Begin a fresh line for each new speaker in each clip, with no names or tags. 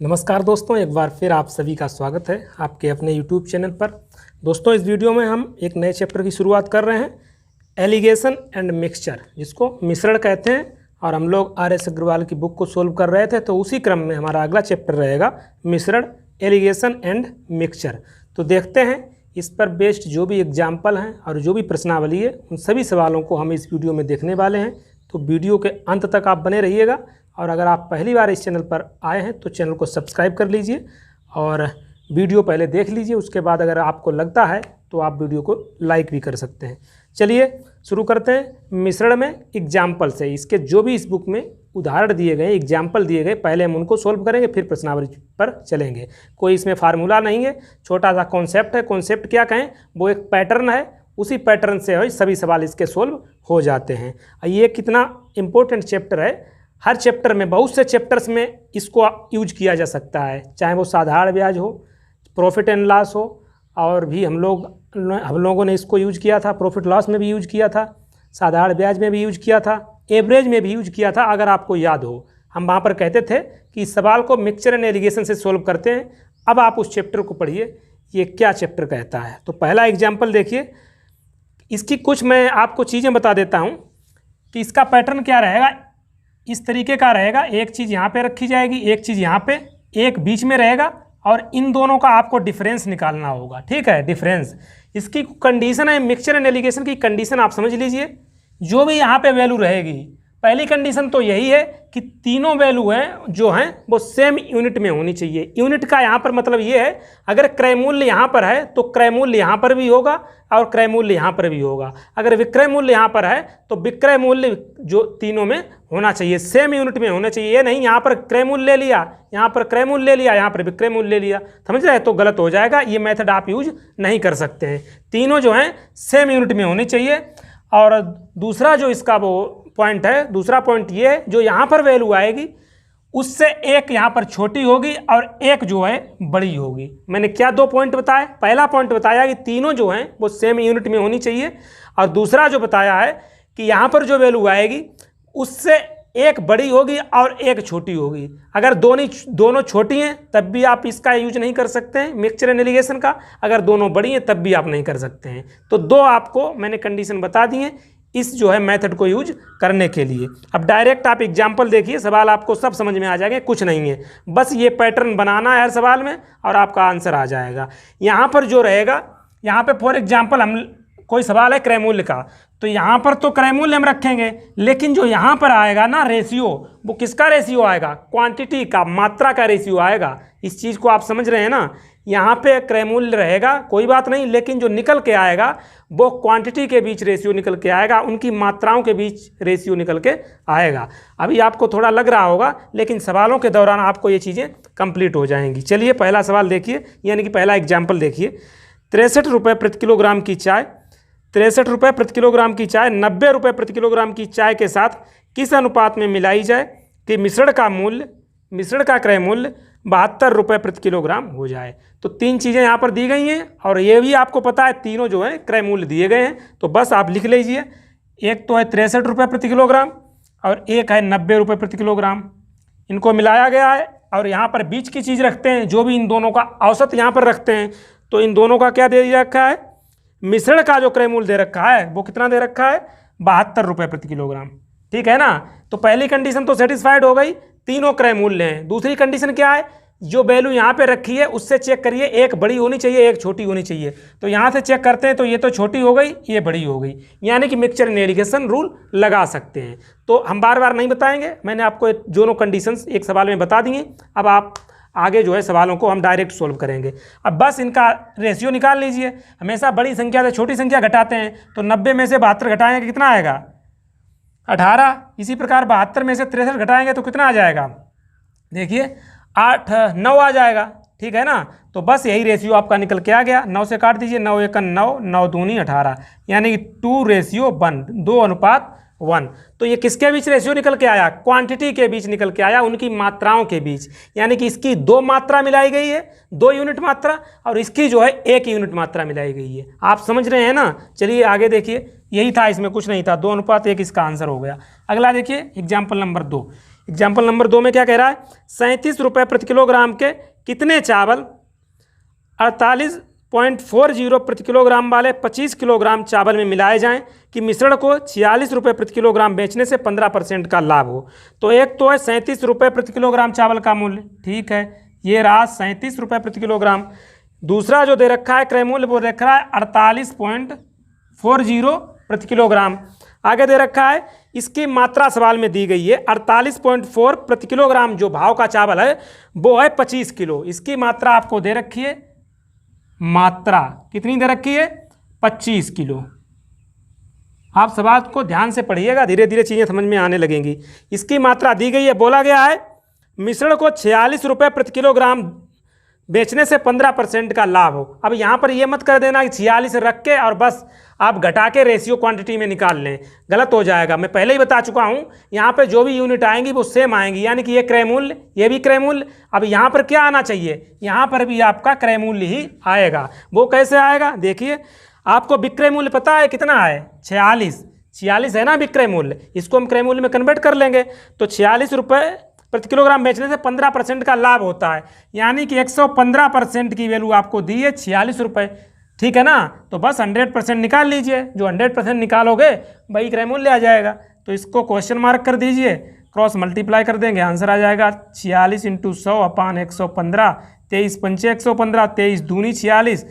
नमस्कार दोस्तों, एक बार फिर आप सभी का स्वागत है आपके अपने YouTube चैनल पर। दोस्तों, इस वीडियो में हम एक नए चैप्टर की शुरुआत कर रहे हैं, एलिगेशन एंड मिक्सचर, जिसको मिश्रण कहते हैं। और हम लोग RS अग्रवाल की बुक को सोल्व कर रहे थे, तो उसी क्रम में हमारा अगला चैप्टर रहेगा मिश्रण, एलिगेशन एंड मिक्सचर। तो देखते हैं इस पर बेस्ड जो भी एग्जाम्पल हैं और जो भी प्रश्नावली है, उन सभी सवालों को हम इस वीडियो में देखने वाले हैं। तो वीडियो के अंत तक आप बने रहिएगा। और अगर आप पहली बार इस चैनल पर आए हैं तो चैनल को सब्सक्राइब कर लीजिए और वीडियो पहले देख लीजिए। उसके बाद अगर आपको लगता है तो आप वीडियो को लाइक भी कर सकते हैं। चलिए शुरू करते हैं मिश्रण में एग्जाम्पल से। इसके जो भी इस बुक में उदाहरण दिए गए, एग्जाम्पल दिए गए, पहले हम उनको सोल्व करेंगे, फिर प्रश्नावली पर चलेंगे। कोई इसमें फार्मूला नहीं है, छोटा सा कॉन्सेप्ट है। कॉन्सेप्ट क्या कहें, वो एक पैटर्न है, उसी पैटर्न से सभी सवाल इसके सोल्व हो जाते हैं। ये कितना इम्पोर्टेंट चैप्टर है। हर चैप्टर में, बहुत से चैप्टर्स में इसको यूज किया जा सकता है, चाहे वो साधारण ब्याज हो, प्रॉफिट एंड लॉस हो, और भी हम लोगों ने इसको यूज किया था, प्रॉफिट लॉस में भी यूज किया था, साधारण ब्याज में भी यूज किया था, एवरेज में भी यूज किया था। अगर आपको याद हो, हम वहाँ पर कहते थे कि इस सवाल को मिक्सचर एंड एलिगेशन से सोल्व करते हैं। अब आप उस चैप्टर को पढ़िए, ये क्या चैप्टर कहता है। तो पहला एग्जाम्पल देखिए, इसकी कुछ मैं आपको चीज़ें बता देता हूँ कि इसका पैटर्न क्या रहेगा। इस तरीके का रहेगा, एक चीज़ यहाँ पे रखी जाएगी, एक चीज़ यहाँ पे, एक बीच में रहेगा, और इन दोनों का आपको डिफरेंस निकालना होगा। ठीक है, डिफरेंस। इसकी कंडीशन है, मिक्सचर एंड एलिगेशन की कंडीशन आप समझ लीजिए। जो भी यहाँ पे वैल्यू रहेगी, पहली कंडीशन तो यही है कि तीनों वैल्यू हैं जो हैं वो सेम यूनिट में होनी चाहिए। यूनिट का यहाँ पर मतलब ये है, अगर क्रय मूल्य यहाँ पर है तो क्रय मूल्य यहाँ पर भी होगा और क्रय मूल्य यहाँ पर भी होगा। अगर विक्रय मूल्य यहाँ पर है तो विक्रय मूल्य जो तीनों में होना चाहिए, सेम यूनिट में होना चाहिए। ये नहीं यहाँ पर क्रय मूल्य ले लिया, यहाँ पर क्रय मूल्य ले लिया, यहाँ पर विक्रय मूल्य ले लिया, समझ रहे हैं, तो गलत हो जाएगा। ये मेथड आप यूज नहीं कर सकते हैं। तीनों जो हैं सेम यूनिट में होनी चाहिए। और दूसरा जो इसका वो पॉइंट है, दूसरा पॉइंट ये है, जो यहाँ पर वैल्यू आएगी उससे एक यहाँ पर छोटी होगी और एक जो है बड़ी होगी। मैंने क्या दो पॉइंट बताए, पहला पॉइंट बताया कि तीनों जो हैं वो सेम यूनिट में होनी चाहिए, और दूसरा जो बताया है कि यहाँ पर जो वैल्यू आएगी उससे एक बड़ी होगी और एक छोटी होगी। अगर दोनों छोटी हैं तब भी आप इसका यूज नहीं कर सकते हैं मिक्सचर एंड एलिगेशन का, अगर दोनों बड़ी हैं तब भी आप नहीं कर सकते हैं। तो दो आपको मैंने कंडीशन बता दी है इस जो है मेथड को यूज करने के लिए। अब डायरेक्ट आप एग्जाम्पल देखिए, सवाल आपको सब समझ में आ जाएंगे, कुछ नहीं है, बस ये पैटर्न बनाना है हर सवाल में और आपका आंसर आ जाएगा। यहाँ पर जो रहेगा, यहाँ पे फॉर एग्जाम्पल हम कोई सवाल है क्रय मूल्य का, तो यहाँ पर तो क्रय मूल्य हम रखेंगे, लेकिन जो यहाँ पर आएगा ना रेशियो, वो किसका रेशियो आएगा, क्वांटिटी का, मात्रा का रेशियो आएगा। इस चीज़ को आप समझ रहे हैं ना। यहाँ पे क्रय मूल्य रहेगा, कोई बात नहीं, लेकिन जो निकल के आएगा वो क्वांटिटी के बीच रेशियो निकल के आएगा, उनकी मात्राओं के बीच रेशियो निकल के आएगा। अभी आपको थोड़ा लग रहा होगा, लेकिन सवालों के दौरान आपको ये चीज़ें कंप्लीट हो जाएंगी। चलिए पहला सवाल देखिए, यानी कि पहला एग्जाम्पल देखिए। 63 रुपये प्रति किलोग्राम की चाय, 63 रुपये प्रति किलोग्राम की चाय 90 रुपये प्रति किलोग्राम की चाय के साथ किस अनुपात में मिलाई जाए कि मिश्रण का क्रय मूल्य 72 रुपये प्रति किलोग्राम हो जाए। तो तीन चीज़ें यहाँ पर दी गई हैं, और ये भी आपको पता है तीनों जो है क्रय मूल्य दिए गए हैं। तो बस आप लिख लीजिए, एक तो है 63 रुपये प्रति किलोग्राम और एक है 90 रुपये प्रति किलोग्राम। इनको मिलाया गया है और यहाँ पर बीच की चीज़ रखते हैं, जो भी इन दोनों का औसत यहाँ पर रखते हैं। तो इन दोनों का क्या दे रखा है, मिश्रण का जो क्रय मूल्य दे रखा है वो कितना दे रखा है, 72 रुपये प्रति किलोग्राम। ठीक है ना। तो पहली कंडीशन तो सेटिस्फाइड हो गई, तीनों क्रय मूल्य हैं। दूसरी कंडीशन क्या है, जो वैल्यू यहाँ पे रखी है उससे चेक करिए, एक बड़ी होनी चाहिए, एक छोटी होनी चाहिए। तो यहाँ से चेक करते हैं तो ये तो छोटी हो गई, ये बड़ी हो गई, यानी कि मिक्सचर एंड एलिगेशन रूल लगा सकते हैं। तो हम बार बार नहीं बताएंगे, मैंने आपको दोनों कंडीशंस एक सवाल में बता दिए। अब आप आगे जो है सवालों को हम डायरेक्ट सोल्व करेंगे। अब बस इनका रेशियो निकाल लीजिए। हमेशा बड़ी संख्या से छोटी संख्या घटाते हैं, तो 90 में से 72 घटाएंगे कितना आएगा, 18। इसी प्रकार 72 में से 63 घटाएंगे तो कितना आ जाएगा, देखिए 9 आ जाएगा। ठीक है ना। तो बस यही रेशियो आपका निकल के आ गया। 9 से काट दीजिए, 9 1 9, 9 दूनी 18, यानी कि 2:1, 2:1। तो ये किसके बीच रेशियो निकल के आया, क्वांटिटी के बीच निकल के आया, उनकी मात्राओं के बीच। यानी कि इसकी 2 मात्रा मिलाई गई है, 2 यूनिट मात्रा, और इसकी जो है 1 यूनिट मात्रा मिलाई गई है। आप समझ रहे हैं ना। चलिए आगे देखिए, यही था, इसमें कुछ नहीं था, 2:1 इसका आंसर हो गया। अगला देखिए एग्जाम्पल नंबर 2। एग्जाम्पल नंबर 2 में क्या कह रहा है, 37 रुपये प्रति किलोग्राम के कितने चावल 48.40 प्रति किलोग्राम वाले 25 किलोग्राम चावल में मिलाए जाएं कि मिश्रण को 46 रुपये प्रति किलोग्राम बेचने से 15% का लाभ हो। तो एक तो है 37 रुपये प्रति किलोग्राम चावल का मूल्य, ठीक है, ये रहा 37 रुपये प्रति किलोग्राम। दूसरा जो दे रखा है क्रय मूल्य वो रख रहा है 48.40 प्रति किलोग्राम। आगे दे रखा है इसकी मात्रा सवाल में दी गई है 48.4 प्रति किलोग्राम, जो भाव का चावल है वो है 25 किलो। इसकी मात्रा आपको दे रखी है, मात्रा कितनी दे रखी है, 25 किलो। आप सवाल को ध्यान से पढ़िएगा, धीरे धीरे चीज़ें समझ में आने लगेंगी। इसकी मात्रा दी गई है, बोला गया है मिश्रण को 46 रुपये प्रति किलोग्राम बेचने से 15% का लाभ हो। अब यहाँ पर ये मत कर देना कि 46 रख के और बस आप घटा के रेशियो क्वांटिटी में निकाल लें, गलत हो जाएगा। मैं पहले ही बता चुका हूँ, यहाँ पे जो भी यूनिट आएंगी वो सेम आएंगी, यानी कि ये क्रय मूल्य, ये भी क्रय मूल्य। अब यहाँ पर क्या आना चाहिए, यहाँ पर भी आपका क्रय मूल्य ही आएगा। वो कैसे आएगा, देखिए आपको विक्रय मूल्य पता है कितना है, 46 है ना विक्रय मूल्य, इसको हम क्रय मूल्य में कन्वर्ट कर लेंगे तो 46 रुपये प्रति किलोग्राम बेचने से 15% का लाभ होता है, यानी कि 115% की वैल्यू आपको दी है 46 रुपये, ठीक है ना। तो बस 100% निकाल लीजिए, जो 100% निकालोगे वही क्रय मूल्य आ जाएगा। तो इसको क्वेश्चन मार्क कर दीजिए, क्रॉस मल्टीप्लाई कर देंगे, आंसर आ जाएगा 46 × 100/115, 23 पंचे 115, 23 दूनी 46,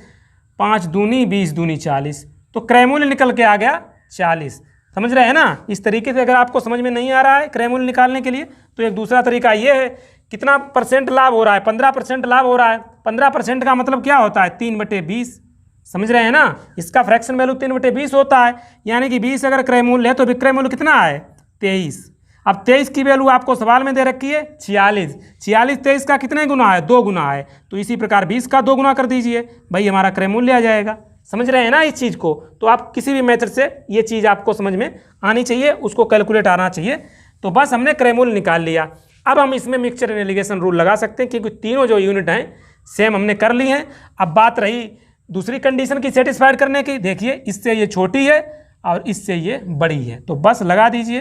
5 दूनी 20 दूनी 40, तो क्रय मूल्य निकल के आ गया 40। समझ रहे हैं ना। इस तरीके से अगर आपको समझ में नहीं आ रहा है क्रय मूल्य निकालने के लिए, तो एक दूसरा तरीका ये है, कितना परसेंट लाभ हो रहा है, 15% लाभ हो रहा है। 15% का मतलब क्या होता है, 3/20, समझ रहे हैं ना। इसका फ्रैक्शन वैल्यू 3/20 होता है, यानी कि 20 अगर क्रय मूल्य है तो विक्रय मूल्य कितना है, 23। अब 23 की वैल्यू आपको सवाल में दे रखी है 46, 23 का कितने गुना है, 2 गुना है, तो इसी प्रकार 20 का 2 गुना कर दीजिए, भाई हमारा क्रय मूल्य आ जाएगा। समझ रहे हैं ना इस चीज़ को। तो आप किसी भी मेथड से ये चीज़ आपको समझ में आनी चाहिए, उसको कैलकुलेट आना चाहिए। तो बस हमने क्रय मूल्य निकाल लिया। अब हम इसमें मिक्सचर एलिगेशन रूल लगा सकते हैं, क्योंकि तीनों जो यूनिट हैं सेम हमने कर ली हैं। अब बात रही दूसरी कंडीशन की सेटिस्फाइड करने की, देखिए इससे ये छोटी है और इससे ये बड़ी है, तो बस लगा दीजिए,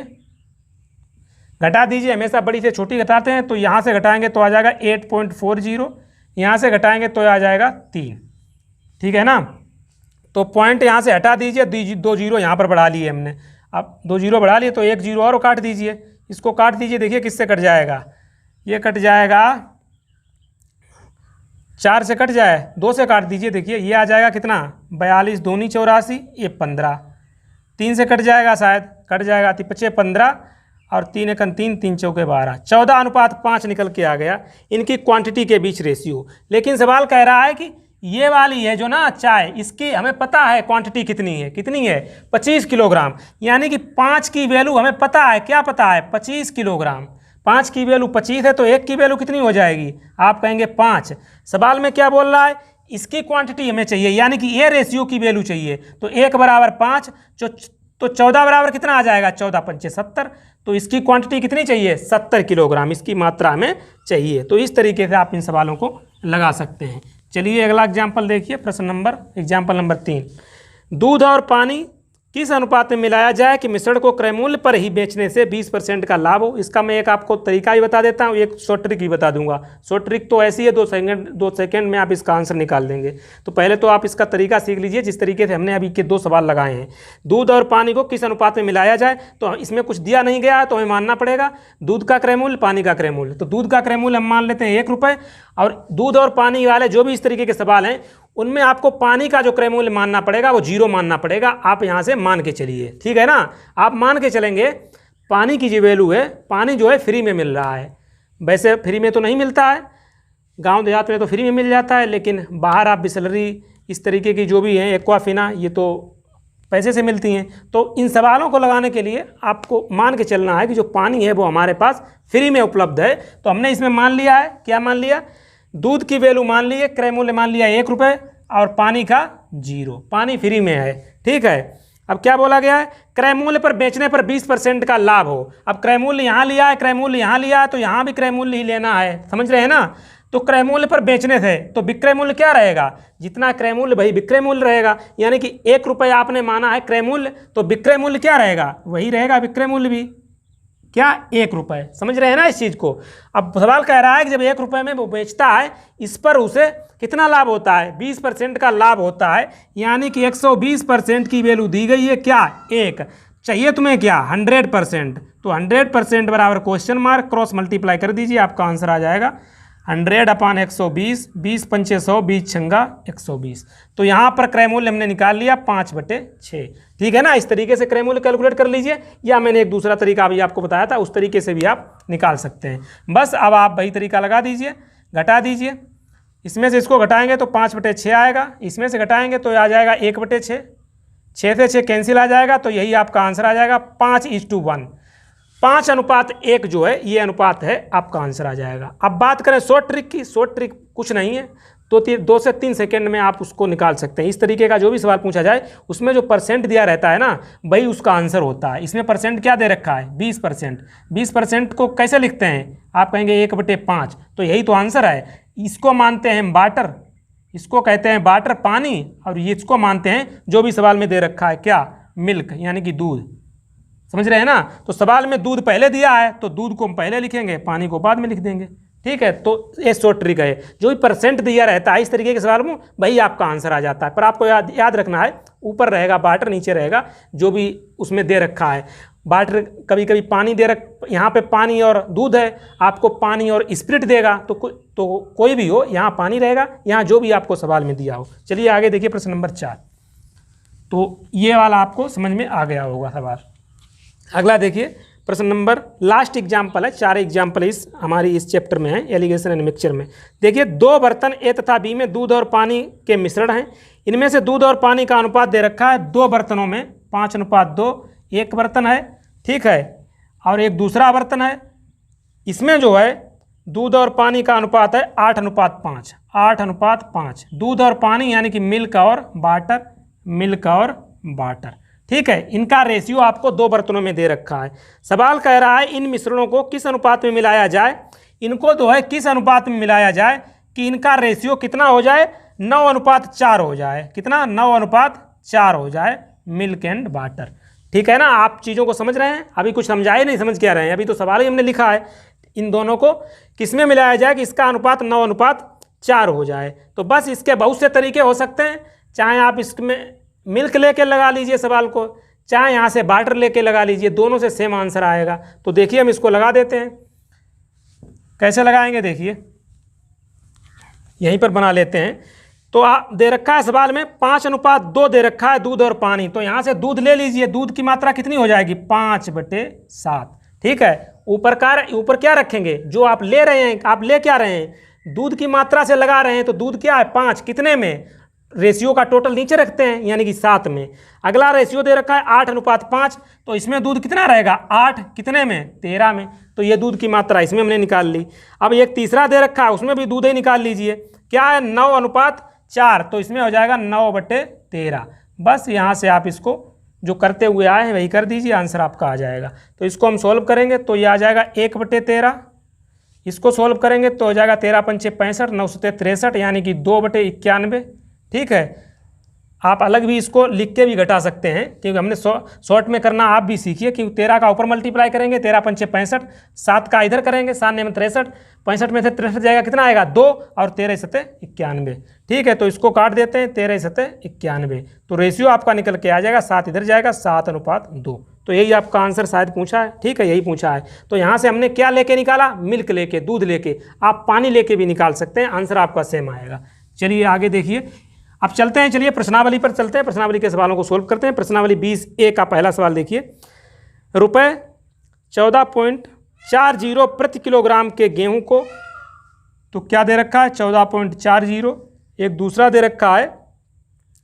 घटा दीजिए। हमेशा बड़ी से छोटी घटाते हैं, तो यहाँ से घटाएंगे तो आ जाएगा 8.40, यहाँ से घटाएंगे तो आ जाएगा 3, ठीक है ना। तो पॉइंट यहाँ से हटा दीजिए, 2 जीरो यहाँ पर बढ़ा लिए हमने। अब 2 जीरो बढ़ा लिए तो 1 जीरो और काट दीजिए, इसको काट दीजिए, देखिए किससे कट जाएगा, ये कट जाएगा 4 से कट जाए, 2 से काट दीजिए, देखिए ये आ जाएगा कितना, 42 दूनी 84, ये 15, 3 से कट जाएगा, शायद कट जाएगा, 5 15 और 3 1 3, 3 चौके 12, 14:5 निकल के आ गया इनकी क्वांटिटी के बीच रेशियो। लेकिन सवाल कह रहा है कि ये वाली है जो ना चाय, इसकी हमें पता है क्वांटिटी कितनी है, 25 किलोग्राम, यानी कि 5 की वैल्यू हमें पता है, क्या पता है, 25 किलोग्राम। 5 की वैल्यू 25 है तो 1 की वैल्यू कितनी हो जाएगी, आप कहेंगे 5। सवाल में क्या बोल रहा है, इसकी क्वांटिटी हमें चाहिए, यानी कि ये रेशियो की वैल्यू चाहिए। तो 1 बराबर 5, तो 14 बराबर कितना आ जाएगा, 14 पंचे 70, तो इसकी क्वांटिटी कितनी चाहिए, 70 किलोग्राम इसकी मात्रा हमें चाहिए। तो इस तरीके से आप इन सवालों को लगा सकते हैं। चलिए अगला एग्जाम्पल देखिए, एग्जाम्पल नंबर 3। दूध और पानी किस अनुपात में मिलाया जाए कि मिश्रण को क्रय मूल्य पर ही बेचने से 20% का लाभ हो। इसका मैं एक आपको तरीका ही बता देता हूँ, एक शॉर्ट ट्रिक ही बता दूंगा। शॉर्ट ट्रिक तो ऐसी है, 2 सेकंड में आप इसका आंसर निकाल देंगे। तो पहले तो आप इसका तरीका सीख लीजिए, जिस तरीके से हमने अभी के 2 सवाल लगाए हैं। दूध और पानी को किस अनुपात में मिलाया जाए, तो इसमें कुछ दिया नहीं गया है, तो हमें मानना पड़ेगा दूध का क्रय मूल्य, पानी का क्रय मूल्य। तो दूध का क्रय मूल्य हम मान लेते हैं 1 रुपये, और दूध और पानी वाले जो भी इस तरीके के सवाल हैं उनमें आपको पानी का जो क्रय मूल्य मानना पड़ेगा वो 0 मानना पड़ेगा। आप यहाँ से मान के चलिए, ठीक है ना। आप मान के चलेंगे पानी की जो वैल्यू है, पानी जो है फ्री में मिल रहा है। वैसे फ्री में तो नहीं मिलता है, गांव देहात में तो फ्री में मिल जाता है, लेकिन बाहर आप बिसलरी इस तरीके की जो भी हैं, एक्वाफिना, ये तो पैसे से मिलती हैं। तो इन सवालों को लगाने के लिए आपको मान के चलना है कि जो पानी है वो हमारे पास फ्री में उपलब्ध है। तो हमने इसमें मान लिया है, क्या मान लिया, दूध की वैल्यू मान ली है, क्रय मूल्य मान लिया 1 रुपये, और पानी का 0, पानी फ्री में है, ठीक है। अब क्या बोला गया है, क्रय मूल्य पर बेचने पर 20% का लाभ हो। अब क्रय मूल्य यहाँ लिया है, क्रय मूल्य यहाँ लिया है, तो यहाँ भी क्रय मूल्य ही लेना है, समझ रहे हैं ना। तो क्रय मूल्य पर बेचने थे तो विक्रय मूल्य क्या रहेगा, जितना क्रय मूल्य वही विक्रय मूल्य रहेगा, यानी कि 1 रुपये आपने माना है क्रय मूल्य, तो विक्रय मूल्य क्या रहेगा, वही रहेगा विक्रय मूल्य भी, क्या, 1 रुपये। समझ रहे हैं ना इस चीज़ को। अब सवाल कह रहा है कि जब 1 रुपये में वो बेचता है, इस पर उसे कितना लाभ होता है, 20% का लाभ होता है, यानी कि 120% की वैल्यू दी गई है, क्या, 1। चाहिए तुम्हें क्या, 100%। तो 100% बराबर क्वेश्चन मार्क, क्रॉस मल्टीप्लाई कर दीजिए, आपका आंसर आ जाएगा 100/120, 20 पंचे 100, 20 छंगा 120। तो यहाँ पर क्रय मूल्य हमने निकाल लिया 5/6। ठीक है ना। इस तरीके से क्रय मूल्य कैलकुलेट कर लीजिए, या मैंने एक दूसरा तरीका अभी आपको बताया था, उस तरीके से भी आप निकाल सकते हैं। बस अब आप वही तरीका लगा दीजिए, घटा दीजिए। इसमें से इसको घटाएंगे तो 5/6 आएगा, इसमें से घटाएंगे तो आ जाएगा 1/6, 6 से 6 कैंसिल आ जाएगा, तो यही आपका आंसर आ जाएगा 5:1। 5:1 जो है ये अनुपात है, आपका आंसर आ जाएगा। अब बात करें शॉर्ट ट्रिक की, शॉर्ट ट्रिक कुछ नहीं है, तो 2 से 3 सेकेंड में आप उसको निकाल सकते हैं। इस तरीके का जो भी सवाल पूछा जाए उसमें जो परसेंट दिया रहता है ना, वही उसका आंसर होता है। इसमें परसेंट क्या दे रखा है, 20%। 20% को कैसे लिखते हैं, आप कहेंगे 1/5, तो यही तो आंसर है। इसको मानते हैं वाटर, इसको कहते हैं वाटर, पानी, और ये इसको मानते हैं जो भी सवाल में दे रखा है, क्या, मिल्क, यानी कि दूध। समझ रहे हैं ना। तो सवाल में दूध पहले दिया है तो दूध को हम पहले लिखेंगे, पानी को बाद में लिख देंगे। ठीक है, तो ये शॉर्ट ट्रिक है। जो भी परसेंट दिया रहता है इस तरीके के सवाल में, वही आपका आंसर आ जाता है। पर आपको याद रखना है, ऊपर रहेगा वाटर, नीचे रहेगा जो भी उसमें दे रखा है। वाटर कभी कभी पानी यहाँ पे पानी और दूध है, आपको पानी और स्प्रिट देगा, तो कोई भी हो, यहाँ पानी रहेगा, यहाँ जो भी आपको सवाल में दिया हो। चलिए आगे देखिए प्रश्न नंबर 4। तो ये वाला आपको समझ में आ गया होगा सवाल। अगला देखिए प्रश्न नंबर, लास्ट एग्जाम्पल है, 4 एग्जाम्पल हमारी इस चैप्टर में है, एलिगेशन एंड मिक्सचर में। देखिए 2 बर्तन ए तथा बी में दूध और पानी के मिश्रण हैं। इनमें से दूध और पानी का अनुपात दे रखा है 2 बर्तनों में 5:2। एक बर्तन है, ठीक है, और एक दूसरा बर्तन है। इसमें जो है दूध और पानी का अनुपात है 8:5, 8:5। दूध और पानी यानी कि मिल्क और वाटर, मिल्क और वाटर। ठीक है, इनका रेशियो आपको 2 बर्तनों में दे रखा है। सवाल कह रहा है इन मिश्रणों को किस अनुपात में मिलाया जाए। इनको जो है किस अनुपात में मिलाया जाए कि इनका रेशियो कितना हो जाए, 9:4 हो जाए। कितना, 9:4 हो जाए, मिल्क एंड वाटर। ठीक है ना। आप चीज़ों को समझ रहे हैं, अभी कुछ समझाए नहीं, समझ क्या रहे हैं, अभी तो सवाल ही हमने लिखा है। इन दोनों को किस में मिलाया जाए कि इसका अनुपात 9:4 हो जाए। तो बस इसके बहुत से तरीके हो सकते हैं, चाहे आप इसमें मिल्क लेके लगा लीजिए सवाल को, चाहे यहाँ से वाटर लेके लगा लीजिए, दोनों से सेम आंसर आएगा। तो देखिए हम इसको लगा देते हैं, कैसे लगाएंगे देखिए, यहीं पर बना लेते हैं। तो आप दे रखा है सवाल में 5:2 दे रखा है दूध और पानी, तो यहाँ से दूध ले लीजिए, दूध की मात्रा कितनी हो जाएगी, 5/7। ठीक है, ऊपर क्या रखेंगे, जो आप ले रहे हैं, आप ले क्या रहे हैं, दूध की मात्रा से लगा रहे हैं, तो दूध क्या है 5, कितने में, रेशियो का टोटल नीचे रखते हैं यानी कि 7 में। अगला रेशियो दे रखा है 8:5, तो इसमें दूध कितना रहेगा, 8 कितने में, 13 में। तो ये दूध की मात्रा इसमें हमने निकाल ली। अब एक तीसरा दे रखा है, उसमें भी दूध ही निकाल लीजिए, क्या है 9:4, तो इसमें हो जाएगा 9/13। बस यहाँ से आप इसको जो करते हुए आए हैं वही कर दीजिए, आंसर आपका आ जाएगा। तो इसको हम सोल्व करेंगे तो ये आ जाएगा 1/13। इसको सोल्व करेंगे तो हो जाएगा 13×5 65, 963, यानी कि 2/91। ठीक है, आप अलग भी इसको लिख के भी घटा सकते हैं, क्योंकि हमने शॉर्ट में करना आप भी सीखिए। क्योंकि 13 का ऊपर मल्टीप्लाई करेंगे, 13×5 65, 7 का इधर करेंगे, 7 में 63, 65 में से 63 जाएगा, कितना आएगा 2, और 13×7 91। ठीक है, तो इसको काट देते हैं, 13×7 91। तो रेशियो आपका निकल के आ जाएगा, 7 इधर जाएगा, 7:2। तो यही आपका आंसर शायद पूछा है। ठीक है, यही पूछा है। तो यहाँ से हमने क्या लेके निकाला, मिल्क लेके, दूध लेके। आप पानी लेके भी निकाल सकते हैं, आंसर आपका सेम आएगा। चलिए आगे देखिए, अब चलते हैं, चलिए प्रश्नावली पर चलते हैं, प्रश्नावली के सवालों को सोल्व करते हैं। प्रश्नावली 20A का पहला सवाल देखिए, रुपये 14.40 प्रति किलोग्राम के गेहूं को, तो क्या दे रखा है 14.40। एक दूसरा दे रखा है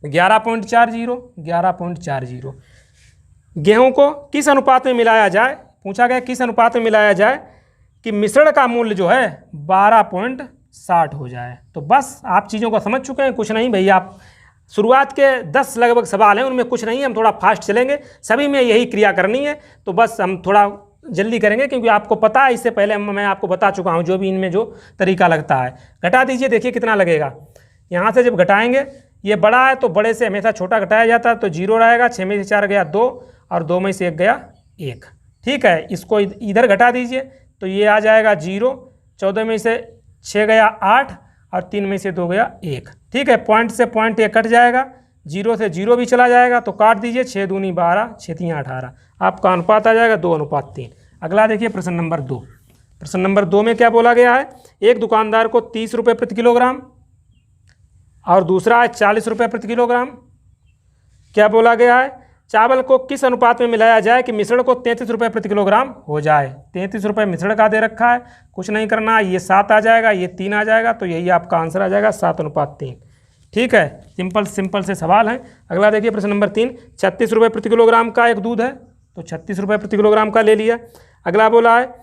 11.40। गेहूं को किस अनुपात में मिलाया जाए, पूछा गया किस अनुपात में मिलाया जाए कि मिश्रण का मूल्य जो है 12.60 हो जाए। तो बस आप चीज़ों को समझ चुके हैं, कुछ नहीं भैया। आप शुरुआत के 10 लगभग सवाल हैं, उनमें कुछ नहीं है, हम थोड़ा फास्ट चलेंगे, सभी में यही क्रिया करनी है। तो बस हम थोड़ा जल्दी करेंगे, क्योंकि आपको पता है, इससे पहले मैं आपको बता चुका हूँ जो भी इनमें जो तरीका लगता है। घटा दीजिए, देखिए कितना लगेगा। यहाँ से जब घटाएंगे, ये बड़ा है तो बड़े से हमेशा छोटा घटाया जाता है, तो 0 रहेगा, 6 में से 4 गया 2, और 2 में से 1 गया 1। ठीक है, इसको इधर घटा दीजिए तो ये आ जाएगा 0, 14 में से 6 गया 8 और 3 में से 2 गया 1। ठीक है, पॉइंट से पॉइंट ये कट जाएगा, 0 से 0 भी चला जाएगा तो काट दीजिए, 6 दूनी 12, 6 3 18, आपका अनुपात आ जाएगा 2:3। अगला देखिए प्रश्न नंबर 2। प्रश्न नंबर 2 में क्या बोला गया है, एक दुकानदार को 30 रुपये प्रति किलोग्राम और दूसरा है 40 रुपये प्रति किलोग्राम। क्या बोला गया है, चावल को किस अनुपात में मिलाया जाए कि मिश्रण को 33 रुपये प्रति किलोग्राम हो जाए। 33 रुपये मिश्रण का दे रखा है, कुछ नहीं करना, ये 7 आ जाएगा, ये 3 आ जाएगा, तो यही आपका आंसर आ जाएगा 7:3। ठीक है, सिंपल से सवाल है। अगला देखिए प्रश्न नंबर 3, 36 रुपये प्रति किलोग्राम का एक दूध है, तो 36 रुपये प्रति किलोग्राम का ले लिया। अगला बोला है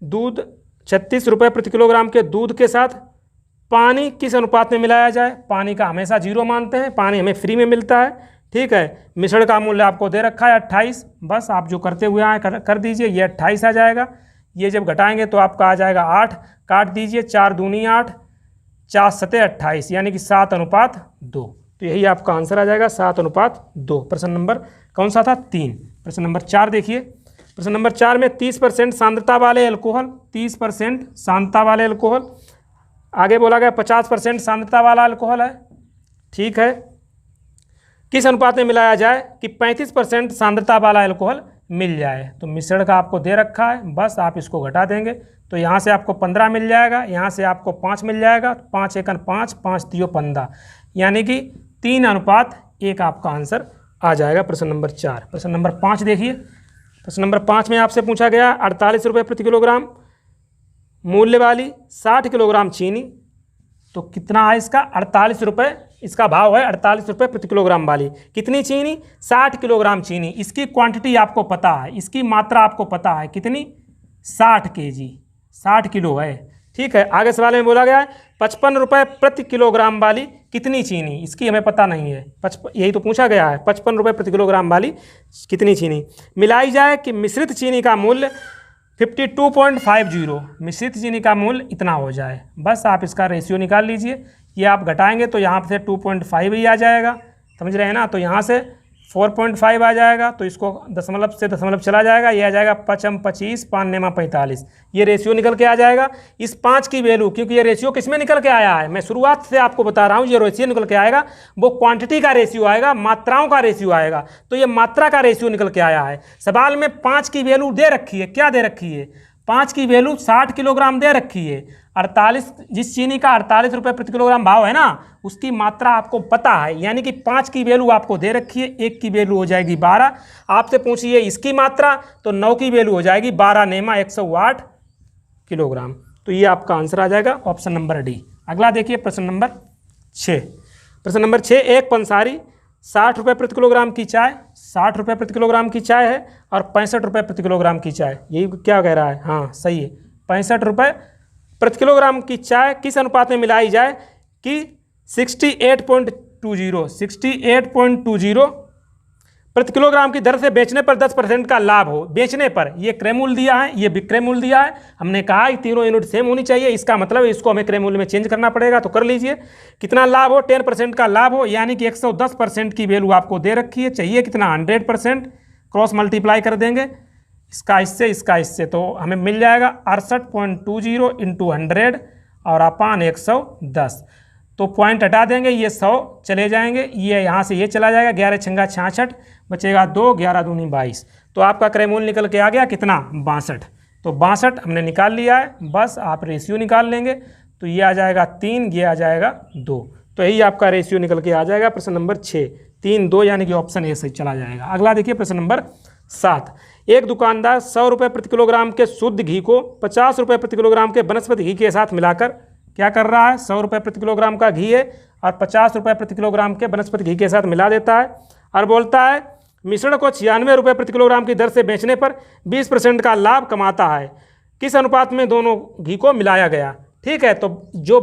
दूध 36 रुपये प्रति किलोग्राम के दूध के साथ पानी किस अनुपात में मिलाया जाए। पानी का हमेशा 0 मानते हैं, पानी हमें फ्री में मिलता है। ठीक है, मिश्रण का मूल्य आपको दे रखा है 28, बस आप जो करते हुए आए कर दीजिए, ये 28 आ जाएगा। ये जब घटाएंगे तो आपका आ जाएगा 8, काट दीजिए, 4 दूनी 8, 4 सते 28, यानी कि 7:2। तो यही आपका आंसर आ जाएगा 7:2। प्रश्न नंबर कौन सा था, 3। प्रश्न नंबर 4 देखिए। प्रश्न नंबर 4 में 30% सांद्रता वाले एल्कोहल, 30% सांद्रता वाले एल्कोहल, आगे बोला गया 50% सांद्रता वाला एल्कोहल है। ठीक है, किस अनुपात में मिलाया जाए कि 35% सांद्रता वाला एल्कोहल मिल जाए। तो मिश्रण का आपको दे रखा है, बस आप इसको घटा देंगे तो यहाँ से आपको 15 मिल जाएगा, यहाँ से आपको 5 मिल जाएगा, 5 एकन 5, 5 तियो 15, यानी कि 3:1 आपका आंसर आ जाएगा प्रश्न नंबर 4। प्रश्न नंबर 5 देखिए। प्रश्न नंबर 5 में आपसे पूछा गया 48 रुपये प्रति किलोग्राम मूल्य वाली 60 किलोग्राम चीनी, तो कितना है इसका, 48 रुपये इसका भाव है, 48 रुपये प्रति किलोग्राम वाली। कितनी चीनी, 60 किलोग्राम चीनी। इसकी क्वांटिटी आपको पता है, इसकी मात्रा आपको पता है कितनी, 60 kg, 60 किलो है। ठीक है, आगे सवाल में बोला गया है 55 रुपये प्रति किलोग्राम वाली कितनी चीनी, इसकी हमें पता नहीं है, यही तो पूछा गया है, 55 रुपये प्रति किलोग्राम वाली कितनी चीनी मिलाई जाए कि मिश्रित चीनी का मूल्य 52.50, मिश्रित चीनी का मूल्य इतना हो जाए। बस आप इसका रेशियो निकाल लीजिए, ये आप घटाएंगे तो यहाँ से 2.5 ही आ जाएगा, समझ रहे हैं ना, तो यहाँ से 4.5 आ जाएगा, तो इसको दशमलव से दशमलव चला जाएगा, ये आ जाएगा 5 25, 5 45, ये रेशियो निकल के आ जाएगा। इस 5 की वैल्यू, क्योंकि ये रेशियो किस में निकल के आया है, मैं शुरुआत से आपको बता रहा हूँ, ये रेशियो निकल के आएगा, वो क्वांटिटी का रेशियो आएगा, मात्राओं का रेशियो आएगा, तो ये मात्रा का रेशियो निकल के आया है। सवाल में 5 की वैल्यू दे रखी है, क्या दे रखी है, 5 की वैल्यू 60 किलोग्राम दे रखी है। 48, जिस चीनी का 48 रुपये प्रति किलोग्राम भाव है ना, उसकी मात्रा आपको पता है, यानी कि 5 की वैल्यू आपको दे रखी है, 1 की वैल्यू हो जाएगी 12। आपसे पूछिए इसकी मात्रा, तो 9 की वैल्यू हो जाएगी 12 नेमा 108 किलोग्राम। तो ये आपका आंसर आ जाएगा ऑप्शन नंबर डी। अगला देखिए प्रश्न नंबर 6। प्रश्न नंबर 6, एक पंसारी 60 रुपये प्रति किलोग्राम की चाय, 60 रुपये प्रति किलोग्राम की चाय है और 65 रुपये प्रति किलोग्राम की चाय, यही क्या कह रहा है, हाँ सही है, 65 रुपये प्रति किलोग्राम की चाय किस अनुपात में मिलाई जाए कि 68.20 प्रति किलोग्राम की दर से बेचने पर 10% का लाभ हो। बेचने पर, ये क्रय मूल्य दिया है, ये विक्रय मूल्य दिया है, हमने कहा कि तीनों यूनिट सेम होनी चाहिए, इसका मतलब इसको हमें क्रय मूल्य में चेंज करना पड़ेगा, तो कर लीजिए। कितना लाभ हो, 10% का लाभ हो, यानी कि 110% की वैल्यू आपको दे रखी है, चाहिए कितना 100%, क्रॉस मल्टीप्लाई कर देंगे इसका इससे, तो हमें मिल जाएगा 68.20 × 100 और अपान 110, तो पॉइंट हटा देंगे, ये 100 चले जाएंगे, ये यहाँ से ये चला जाएगा, 11 छंगा 66, बचेगा 2, 11 दूनी 22, तो आपका क्रय मूल्य निकल के आ गया कितना, 62। तो 62 हमने निकाल लिया है, बस आप रेशियो निकाल लेंगे, तो ये आ जाएगा 3, ये आ जाएगा 2, तो यही आपका रेशियो निकल के आ जाएगा प्रश्न नंबर 6, 3, 2, यानी कि ऑप्शन ए सही चला जाएगा। अगला देखिए प्रश्न नंबर 7। एक दुकानदार 100 रुपये प्रति किलोग्राम के शुद्ध घी को 50 रुपये प्रति किलोग्राम के वनस्पति घी के साथ मिलाकर क्या कर रहा है, 100 रुपये प्रति किलोग्राम का घी है और 50 रुपये प्रति किलोग्राम के वनस्पति घी के साथ मिला देता है और बोलता है मिश्रण को 96 रुपये प्रति किलोग्राम की दर से बेचने पर 20% का लाभ कमाता है। किस अनुपात में दोनों घी को मिलाया गया। ठीक है, तो जो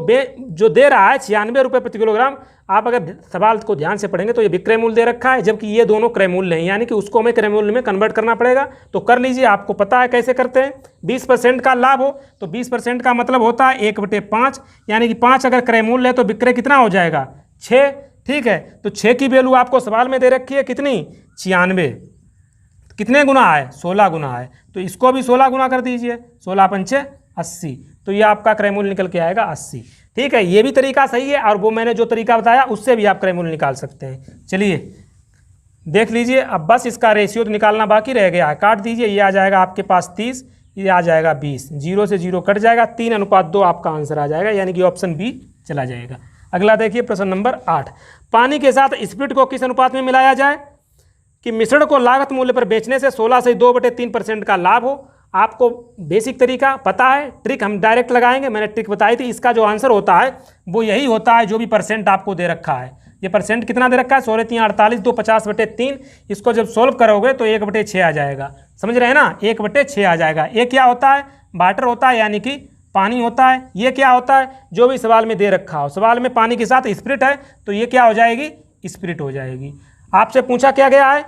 दे रहा है 96 रुपये प्रति किलोग्राम, आप अगर सवाल को ध्यान से पढ़ेंगे तो ये विक्रय मूल्य दे रखा है, जबकि ये दोनों क्रय मूल्य हैं, यानी कि उसको हमें क्रय मूल्य में कन्वर्ट करना पड़ेगा। तो कर लीजिए, आपको पता है कैसे करते हैं। 20% का लाभ हो तो 20% का मतलब होता है 1/5, यानी कि 5 अगर क्रय मूल्य है तो विक्रय कितना हो जाएगा, 6। ठीक है, तो 6 की वैल्यू आपको सवाल में दे रखी है कितनी, 96। कितने गुना है, 16 गुना है, तो इसको भी 16 गुना कर दीजिए, 16 पंचे 80, तो ये आपका क्रय मूल्य निकल के आएगा 80। ठीक है, ये भी तरीका सही है, और वो मैंने जो तरीका बताया उससे भी आप क्रय मूल्य निकाल सकते हैं। चलिए देख लीजिए, अब बस इसका रेशियो तो निकालना बाकी रह गया है, काट दीजिए, ये आ जाएगा आपके पास 30, ये आ जाएगा 20, 0 से 0 कट जाएगा, 3:2 आपका आंसर आ जाएगा, यानी कि ऑप्शन बी चला जाएगा। अगला देखिए प्रश्न नंबर 8, पानी के साथ स्प्रिट को किस अनुपात में मिलाया जाए कि मिश्रण को लागत मूल्य पर बेचने से 16 से 2/3% का लाभ हो। आपको बेसिक तरीका पता है, ट्रिक हम डायरेक्ट लगाएंगे, मैंने ट्रिक बताई थी। इसका जो आंसर होता है वो यही होता है जो भी परसेंट आपको दे रखा है। ये परसेंट कितना दे रखा है, 16 3 48, 2 50/3। इसको जब सोल्व करोगे तो 1/6 आ जाएगा, समझ रहे हैं ना, 1/6 आ जाएगा। ये क्या होता है, वाटर होता है, यानी कि पानी होता है। ये क्या होता है, जो भी सवाल में दे रखा हो, सवाल में पानी के साथ स्प्रिट है तो ये क्या हो जाएगी, स्प्रिट हो जाएगी। आपसे पूछा क्या गया है,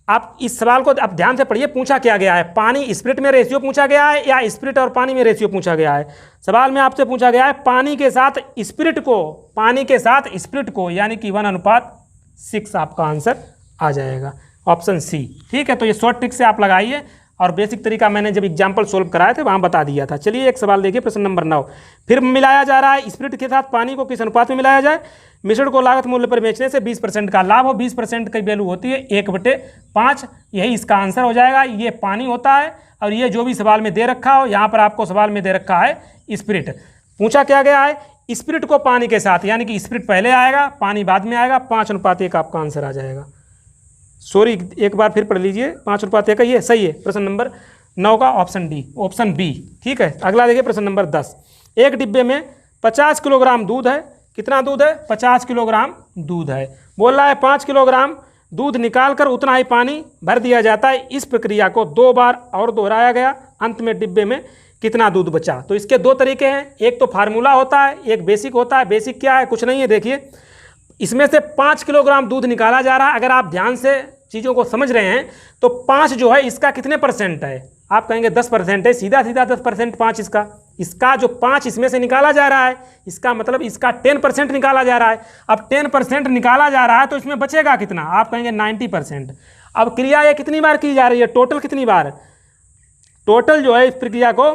आप इस सवाल को आप ध्यान से पढ़िए, पूछा क्या गया है, पानी स्प्रिट में रेशियो पूछा गया है या स्प्रिट और पानी में रेशियो पूछा गया है। सवाल में आपसे पूछा गया है पानी के साथ स्प्रिट को, पानी के साथ स्प्रिट को, यानी कि 1:6 आपका आंसर आ जाएगा, ऑप्शन सी। ठीक है, तो ये शॉर्ट ट्रिक से आप लगाइए, और बेसिक तरीका मैंने जब एग्जाम्पल सोल्व कराए थे वहाँ बता दिया था। चलिए एक सवाल देखिए, प्रश्न नंबर 9, फिर मिलाया जा रहा है स्प्रिट के साथ पानी को किस अनुपात में मिलाया जाए, मिश्रण को लागत मूल्य पर बेचने से 20% का लाभ हो। 20% की वैल्यू होती है 1/5, यही इसका आंसर हो जाएगा। ये पानी होता है, और ये जो भी सवाल में दे रखा हो, यहाँ पर आपको सवाल में दे रखा है स्प्रिट। पूछा क्या गया है, स्प्रिट को पानी के साथ, यानी कि स्प्रिट पहले आएगा पानी बाद में आएगा, 5:1 आपका आंसर आ जाएगा। सॉरी, एक बार फिर पढ़ लीजिए, 5:1 का ये सही है। प्रश्न नंबर 9 का ऑप्शन डी, ऑप्शन बी। ठीक है, अगला देखिए प्रश्न नंबर 10, एक डिब्बे में 50 किलोग्राम दूध है। कितना दूध है, 50 किलोग्राम दूध है। बोल रहा है 5 किलोग्राम दूध निकालकर उतना ही पानी भर दिया जाता है। इस प्रक्रिया को 2 बार और दोहराया गया, अंत में डिब्बे में कितना दूध बचा। तो इसके 2 तरीके हैं, एक तो फार्मूला होता है, एक बेसिक होता है। बेसिक क्या है, कुछ नहीं है, देखिए इसमें से 5 किलोग्राम दूध निकाला जा रहा है। अगर आप ध्यान से चीज़ों को समझ रहे हैं तो 5 जो है इसका कितने परसेंट है, आप कहेंगे 10% है, सीधा सीधा 10% 5 इसका जो 5 इसमें से निकाला जा रहा है, इसका मतलब इसका 10% निकाला जा रहा है। अब 10% निकाला जा रहा है तो इसमें बचेगा कितना, आप कहेंगे 90%। अब क्रिया ये कितनी बार की जा रही है, टोटल कितनी बार, टोटल जो है इस प्रक्रिया को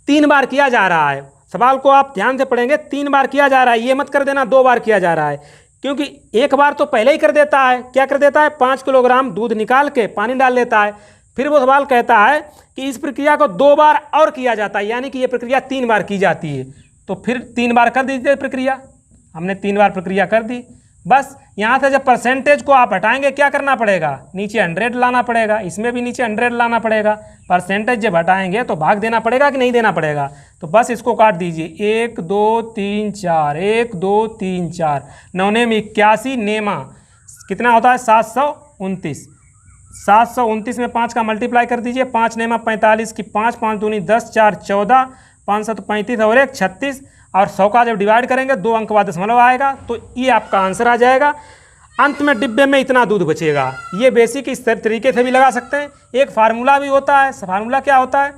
3 बार किया जा रहा है। सवाल को आप ध्यान से पढ़ेंगे, 3 बार किया जा रहा है, ये मत कर देना 2 बार किया जा रहा है, क्योंकि एक बार तो पहले ही कर देता है। क्या कर देता है, 5 किलोग्राम दूध निकाल के पानी डाल देता है, फिर वो सवाल कहता है कि इस प्रक्रिया को 2 बार और किया जाता है, यानी कि ये प्रक्रिया 3 बार की जाती है। तो फिर 3 बार कर दीजिए प्रक्रिया, हमने 3 बार प्रक्रिया कर दी। बस यहाँ से जब परसेंटेज को आप हटाएंगे क्या करना पड़ेगा, नीचे 100 लाना पड़ेगा, इसमें भी नीचे 100 लाना पड़ेगा। परसेंटेज जब हटाएंगे तो भाग देना पड़ेगा कि नहीं देना पड़ेगा, तो बस इसको काट दीजिए, 1 2 3 4, 1 2 3 4, 9 में 81, नेमा कितना होता है 729। 729 में 5 का मल्टीप्लाई कर दीजिए, 5 नेमा 45 की 5, 5 दूनी 10, 4 14, 535 और 1 36, और 100 का जब डिवाइड करेंगे 2 अंक बाद दशमलव आएगा, तो ये आपका आंसर आ जाएगा। अंत में डिब्बे में इतना दूध बचेगा। ये बेसिक इस तरीके से भी लगा सकते हैं। एक फार्मूला भी होता है, फार्मूला क्या होता है,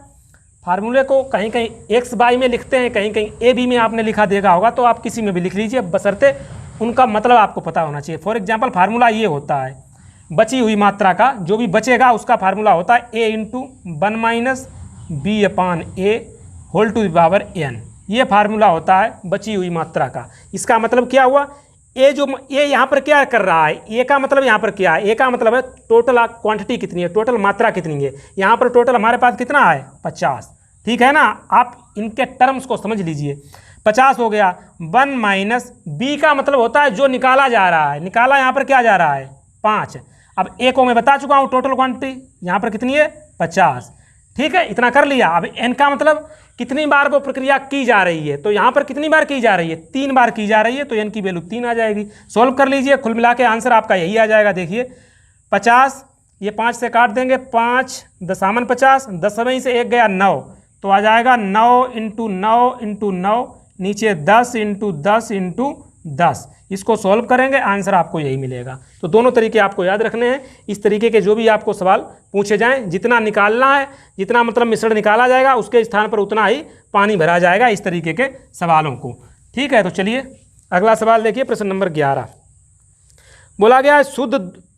फार्मूले को कहीं कहीं एक्स बाई में लिखते हैं, कहीं कहीं ए बी में आपने लिखा देखा होगा, तो आप किसी में भी लिख लीजिए, बशर्ते उनका मतलब आपको पता होना चाहिए। फॉर एग्जाम्पल फार्मूला ये होता है, बची हुई मात्रा का जो भी बचेगा उसका फार्मूला होता है a × 1 - b/a whole to the power n। ये फार्मूला होता है बची हुई मात्रा का। इसका मतलब क्या हुआ, ए जो ए यहाँ पर क्या कर रहा है, ए का मतलब यहाँ पर क्या है, ए का मतलब है टोटल क्वांटिटी कितनी है, टोटल मात्रा कितनी है। यहाँ पर टोटल हमारे पास कितना है 50, ठीक है ना। आप इनके टर्म्स को समझ लीजिए, 50 हो गया। 1 - b का मतलब होता है जो निकाला जा रहा है, निकाला यहाँ पर क्या जा रहा है 5। अब ए को मैं बता चुका हूँ टोटल क्वांटिटी यहाँ पर कितनी है 50, ठीक है, इतना कर लिया। अब एन का मतलब कितनी बार वो प्रक्रिया की जा रही है, तो यहाँ पर कितनी बार की जा रही है 3 बार की जा रही है, तो एन की वैल्यू 3 आ जाएगी। सॉल्व कर लीजिए, कुल मिला के आंसर आपका यही आ जाएगा। देखिए 50, ये 5 से काट देंगे, 5 दशामन 50, 10वें से 1 गया 9, तो आ जाएगा 9 × 9 × 9, नीचे 10 × 10 × 10। इसको सॉल्व करेंगे, आंसर आपको यही मिलेगा। तो दोनों तरीके आपको याद रखने हैं। इस तरीके के जो भी आपको सवाल पूछे जाएं, जितना निकालना है, जितना मतलब मिश्रण निकाला जाएगा उसके स्थान पर उतना ही पानी भरा जाएगा, इस तरीके के सवालों को, ठीक है। तो चलिए अगला सवाल देखिए, प्रश्न नंबर 11। बोला गया है शुद्ध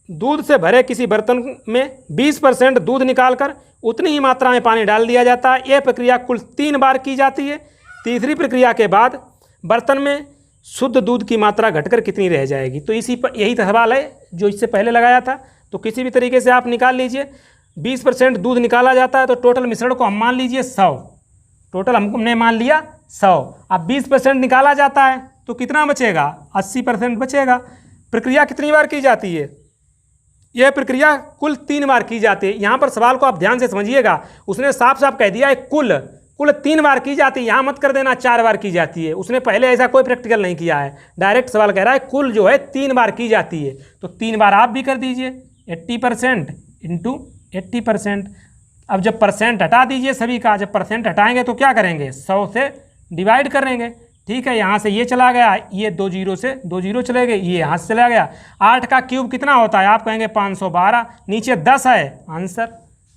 दूध से भरे किसी बर्तन में 20% दूध निकालकर उतनी ही मात्रा में पानी डाल दिया जाता है। यह प्रक्रिया कुल 3 बार की जाती है। तीसरी प्रक्रिया के बाद बर्तन में शुद्ध दूध की मात्रा घटकर कितनी रह जाएगी। तो यही सवाल है जो इससे पहले लगाया था। तो किसी भी तरीके से आप निकाल लीजिए। 20% दूध निकाला जाता है तो टोटल मिश्रण को हम मान लीजिए 100। टोटल हमने मान लिया 100। अब 20% निकाला जाता है तो कितना बचेगा, 80% बचेगा। प्रक्रिया कितनी बार की जाती है, यह प्रक्रिया कुल 3 बार की जाती है। यहाँ पर सवाल को आप ध्यान से समझिएगा, उसने साफ साफ कह दिया है कुल 3 बार की जाती है। यहाँ मत कर देना 4 बार की जाती है, उसने पहले ऐसा कोई प्रैक्टिकल नहीं किया है। डायरेक्ट सवाल कह रहा है कुल जो है 3 बार की जाती है। तो 3 बार आप भी कर दीजिए, 80% इंटू 80%। अब जब परसेंट हटा दीजिए सभी का, जब परसेंट हटाएंगे तो क्या करेंगे, 100 से डिवाइड करेंगे। ठीक है, यहाँ से ये चला गया, ये 2 जीरो से 2 जीरो चले गए, ये यहाँ से चला गया। 8 का क्यूब कितना होता है, आप कहेंगे 512, नीचे 10 है आंसर,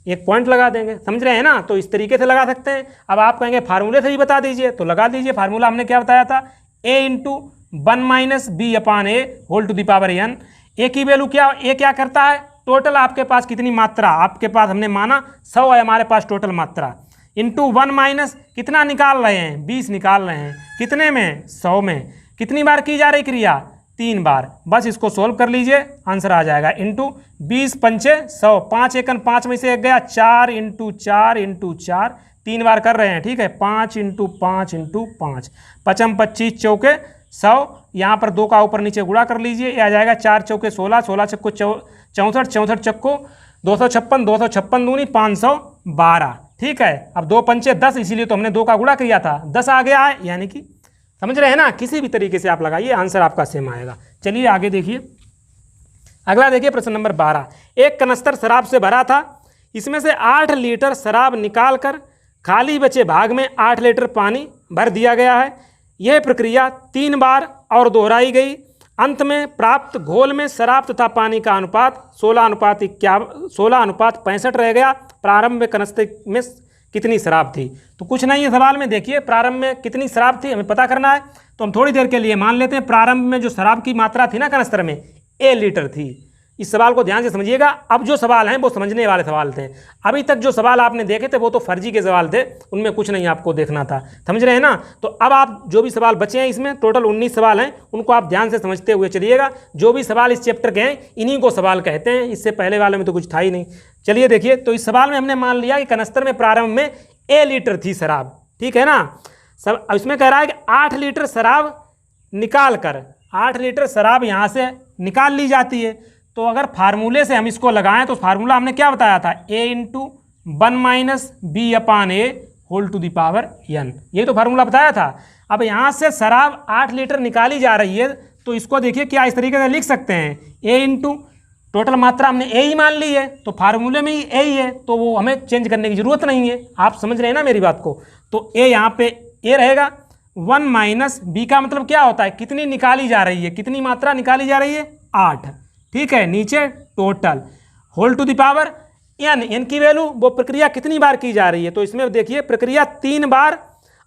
एक पॉइंट लगा देंगे। समझ रहे हैं ना। तो इस तरीके से लगा सकते हैं। अब आप कहेंगे फार्मूले से ही बता दीजिए, तो लगा दीजिए। फार्मूला हमने क्या बताया था, a into 1 - b/a whole to the power n। A की वैल्यू क्या, ए क्या करता है, टोटल आपके पास कितनी मात्रा, आपके पास हमने माना 100 है हमारे पास टोटल मात्रा, इंटू 1 माइनस कितना निकाल रहे हैं, 20 निकाल रहे हैं, कितने में, 100 में। कितनी बार की जा रही क्रिया, 3 बार। बस इसको सोल्व कर लीजिए, आंसर आ जाएगा। इंटू 20 पंचे 100, 5 एकन 5 में से एक गया, 4 इंटू 4 इंटू 4, 3 बार कर रहे हैं। ठीक है, 5 इंटू 5 इंटू 5, 5 25 चौके 100। यहाँ पर 2 का ऊपर नीचे गुणा कर लीजिए, ये आ जाएगा 4 चौके 16, 16 चक्को 64, 64 चक्को 256, 256 दूनी 512। ठीक है, अब 2 पंचे 10, इसीलिए तो हमने 2 का गुणा किया था, 10 आ गया है, यानी कि समझ रहे हैं ना। किसी भी तरीके से आप लगाइए, आंसर आपका सेम आएगा। चलिए आगे देखिए, अगला देखिए प्रश्न नंबर 12। एक कनस्तर शराब से भरा था, इसमें से 8 लीटर शराब निकालकर खाली बचे भाग में 8 लीटर पानी भर दिया गया है। यह प्रक्रिया 3 बार और दोहराई गई। अंत में प्राप्त घोल में शराब तथा पानी का अनुपात 16:65 रह गया। प्रारंभ में कनस्तर में कितनी शराब थी। तो कुछ नहीं है सवाल में, देखिए प्रारंभ में कितनी शराब थी हमें पता करना है। तो हम थोड़ी देर के लिए मान लेते हैं प्रारंभ में जो शराब की मात्रा थी ना कनस्तर में, A लीटर थी। इस सवाल को ध्यान से समझिएगा। अब जो सवाल हैं वो समझने वाले सवाल थे। अभी तक जो सवाल आपने देखे थे वो तो फर्जी के सवाल थे, उनमें कुछ नहीं आपको देखना था। समझ रहे हैं ना। तो अब आप जो भी सवाल बचे हैं, इसमें टोटल 19 सवाल हैं, उनको आप ध्यान से समझते हुए चलिएगा। जो भी सवाल इस चैप्टर के हैं इन्हीं को सवाल कहते हैं, इससे पहले वाले में तो कुछ था ही नहीं। चलिए देखिए, तो इस सवाल में हमने मान लिया कि कनस्तर में प्रारंभ में A लीटर थी शराब। ठीक है ना। सब इसमें कह रहा है कि 8 लीटर शराब निकाल कर, 8 लीटर शराब यहाँ से निकाल ली जाती है। तो अगर फार्मूले से हम इसको लगाएं तो फार्मूला हमने क्या बताया था, a into 1 - b/a whole to the power n, ये तो फार्मूला बताया था। अब यहाँ से शराब 8 लीटर निकाली जा रही है, तो इसको देखिए क्या इस तरीके से लिख सकते हैं, a इंटू टोटल मात्रा हमने a ही मान ली है, तो फार्मूले में ही a ही है, तो वो हमें चेंज करने की जरूरत नहीं है। आप समझ रहे हैं ना मेरी बात को। तो a यहाँ पे a रहेगा, 1 - b का मतलब क्या होता है, कितनी निकाली जा रही है, कितनी मात्रा निकाली जा रही है, 8। ठीक है, नीचे total whole to the power n की वैल्यू, वो प्रक्रिया कितनी बार की जा रही है। तो इसमें देखिए प्रक्रिया 3 बार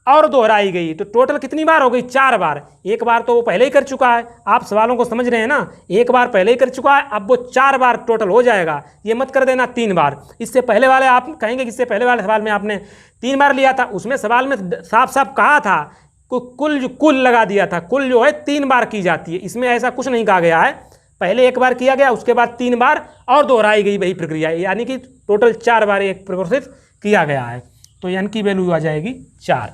और दोहराई गई, तो टोटल कितनी बार हो गई, 4 बार। एक बार तो वो पहले ही कर चुका है, आप सवालों को समझ रहे हैं ना, एक बार पहले ही कर चुका है, अब वो 4 बार टोटल हो जाएगा। ये मत कर देना 3 बार। इससे पहले वाले आप कहेंगे कि इससे पहले वाले सवाल में आपने 3 बार लिया था, उसमें सवाल में साफ साफ कहा था कुल लगा दिया था, कुल जो है 3 बार की जाती है। इसमें ऐसा कुछ नहीं कहा गया है, पहले 1 बार किया गया, उसके बाद 3 बार और दोहराई गई वही प्रक्रिया, यानी कि टोटल 4 बार एक प्रोसेस किया गया है। तो n की वैल्यू आ जाएगी 4।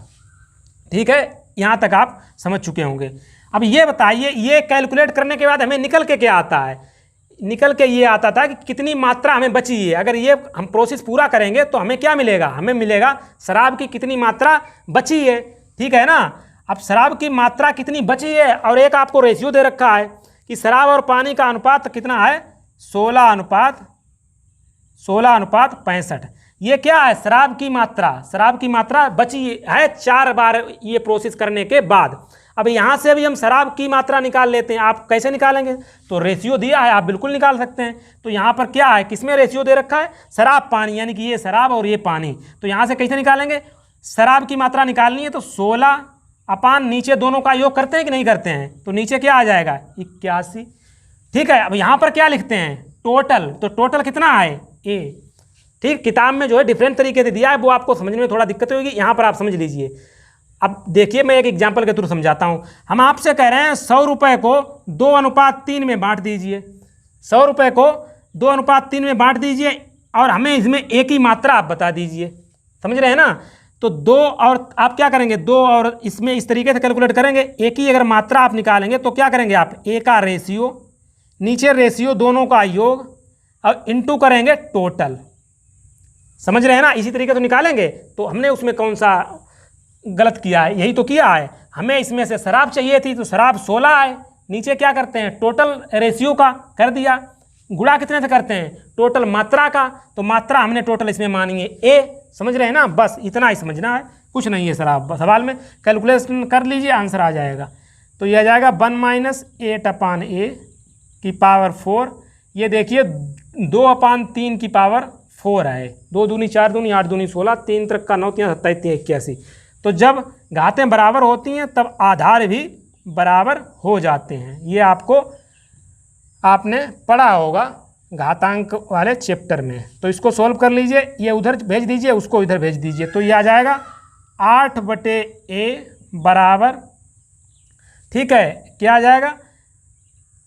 ठीक है, यहाँ तक आप समझ चुके होंगे। अब ये बताइए, ये कैलकुलेट करने के बाद हमें निकल के क्या आता है, निकल के ये आता था कि कितनी मात्रा हमें बची है। अगर ये हम प्रोसेस पूरा करेंगे तो हमें क्या मिलेगा, हमें मिलेगा शराब की कितनी मात्रा बची है। ठीक है ना। अब शराब की मात्रा कितनी बची है, और एक आपको रेशियो दे रखा है कि शराब और पानी का अनुपात कितना है, 16:65। ये क्या है, शराब की मात्रा बची है 4 बार ये प्रोसेस करने के बाद। अब यहाँ से भी हम शराब की मात्रा निकाल लेते हैं। आप कैसे निकालेंगे, तो रेशियो दिया है, आप बिल्कुल निकाल सकते हैं। तो यहाँ पर क्या है, किसमें रेशियो दे रखा है, शराब पानी, यानी कि ये शराब और ये पानी। तो यहाँ से कैसे निकालेंगे, शराब की मात्रा निकालनी है तो 16 अपान नीचे दोनों का योग करते हैं कि नहीं करते हैं, तो नीचे क्या आ जाएगा, 81। ठीक है, अब यहाँ पर क्या लिखते हैं, टोटल, तो टोटल कितना है ए। ठीक, किताब में जो है डिफरेंट तरीके से दिया है, वो आपको समझने में थोड़ा दिक्कत होगी, यहाँ पर आप समझ लीजिए। अब देखिए मैं एक एग्जाम्पल के थ्रू समझाता हूँ। हम आपसे कह रहे हैं 100 रुपये को 2:3 में बांट दीजिए, 100 रुपये को 2:3 में बांट दीजिए और हमें इसमें एक ही मात्रा आप बता दीजिए। समझ रहे हैं ना। तो 2 और आप क्या करेंगे, 2 और इसमें इस तरीके से कैलकुलेट करेंगे। एक ही अगर मात्रा आप निकालेंगे तो क्या करेंगे आप, ए का रेशियो, नीचे रेशियो दोनों का योग और इंटू करेंगे टोटल। समझ रहे हैं ना। इसी तरीके से निकालेंगे। तो हमने उसमें कौन सा गलत किया है, यही तो किया है। हमें इसमें से शराब चाहिए थी तो शराब 16 है, नीचे क्या करते हैं टोटल रेशियो का कर दिया, गुणा कितने से करते हैं टोटल मात्रा का, तो मात्रा हमने टोटल इसमें मानी है ए। समझ रहे हैं ना। बस इतना ही समझना है, कुछ नहीं है सवाल में। कैलकुलेशन कर लीजिए, आंसर आ जाएगा। तो ये आ जाएगा 1 - 8 ए की पावर 4। ये देखिए 2/3 की पावर 4 है। 2 दूनी 4 दूनी 8 दूनी 16, 3 त्रिक का 9, 3 27, 3 81। तो जब घातें बराबर होती हैं तब आधार भी बराबर हो जाते हैं। ये आपने पढ़ा होगा घातांक वाले चैप्टर में। तो इसको सॉल्व कर लीजिए, ये उधर भेज दीजिए, उसको इधर भेज दीजिए। तो ये आ जाएगा 8/a बराबर, ठीक है, क्या आ जाएगा,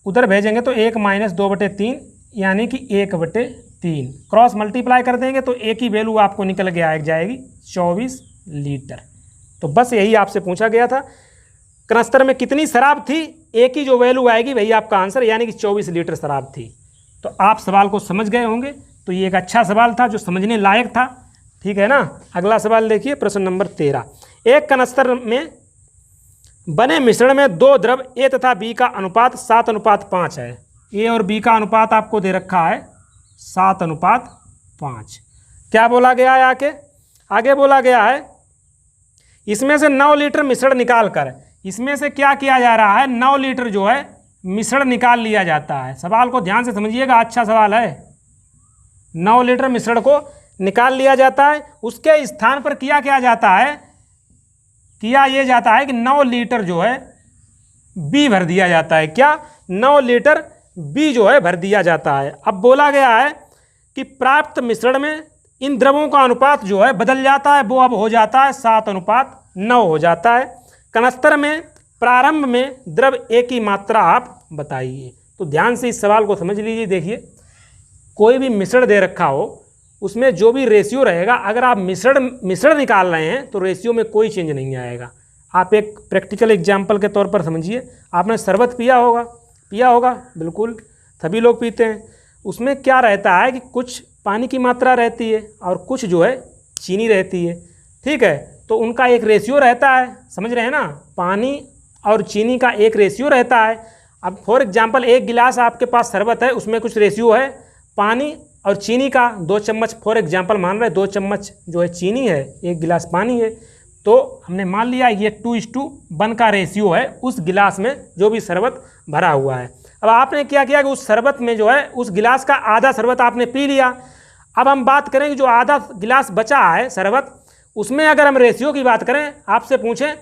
उधर भेजेंगे तो 1 - 2/3 यानी कि 1/3। क्रॉस मल्टीप्लाई कर देंगे तो ए की वैल्यू आपको निकल के आ जाएगी 24 लीटर। तो बस यही आपसे पूछा गया था कनस्तर में कितनी शराब थी, ए की जो वैल्यू आएगी वही आपका आंसर, यानी कि 24 लीटर शराब थी। तो आप सवाल को समझ गए होंगे। तो ये एक अच्छा सवाल था जो समझने लायक था, ठीक है ना। अगला सवाल देखिए, प्रश्न नंबर 13। एक कनस्तर में बने मिश्रण में 2 द्रव ए तथा बी का अनुपात 7:5 है। ए और बी का अनुपात आपको दे रखा है 7:5। क्या बोला गया है आगे बोला गया है इसमें से 9 लीटर मिश्रण निकाल कर, इसमें से क्या किया जा रहा है, 9 लीटर जो है मिश्रण निकाल लिया जाता है। सवाल को ध्यान से समझिएगा, अच्छा सवाल है। 9 लीटर मिश्रण को निकाल लिया जाता है, उसके स्थान पर किया जाता है कि 9 लीटर जो है बी भर दिया जाता है। क्या, 9 लीटर बी जो है भर दिया जाता है। अब बोला गया है कि प्राप्त मिश्रण में इन द्रवों का अनुपात जो है बदल जाता है, वो अब हो जाता है 7:9 हो जाता है। कनस्तर में प्रारंभ में द्रव ए की मात्रा आप बताइए। तो ध्यान से इस सवाल को समझ लीजिए। देखिए, कोई भी मिश्रण दे रखा हो, उसमें जो भी रेशियो रहेगा, अगर आप मिश्रण निकाल रहे हैं तो रेशियो में कोई चेंज नहीं आएगा। आप एक प्रैक्टिकल एग्जाम्पल के तौर पर समझिए। आपने शरबत पिया होगा, बिल्कुल सभी लोग पीते हैं। उसमें क्या रहता है कि कुछ पानी की मात्रा रहती है और कुछ जो है चीनी रहती है, ठीक है। तो उनका एक रेशियो रहता है, समझ रहे हैं ना। पानी और चीनी का एक रेशियो रहता है। अब फॉर एग्जांपल 1 गिलास आपके पास शरबत है, उसमें कुछ रेशियो है पानी और चीनी का 2 चम्मच, फॉर एग्जांपल मान रहे 2 चम्मच जो है चीनी है, 1 गिलास पानी है। तो हमने मान लिया ये 2:1 का रेशियो है उस गिलास में जो भी शरबत भरा हुआ है। अब आपने क्या किया कि उस शरबत में जो है उस गिलास का आधा शरबत आपने पी लिया। अब हम बात करें कि जो आधा गिलास बचा है शरबत, उसमें अगर हम रेशियो की बात करें, आपसे पूछें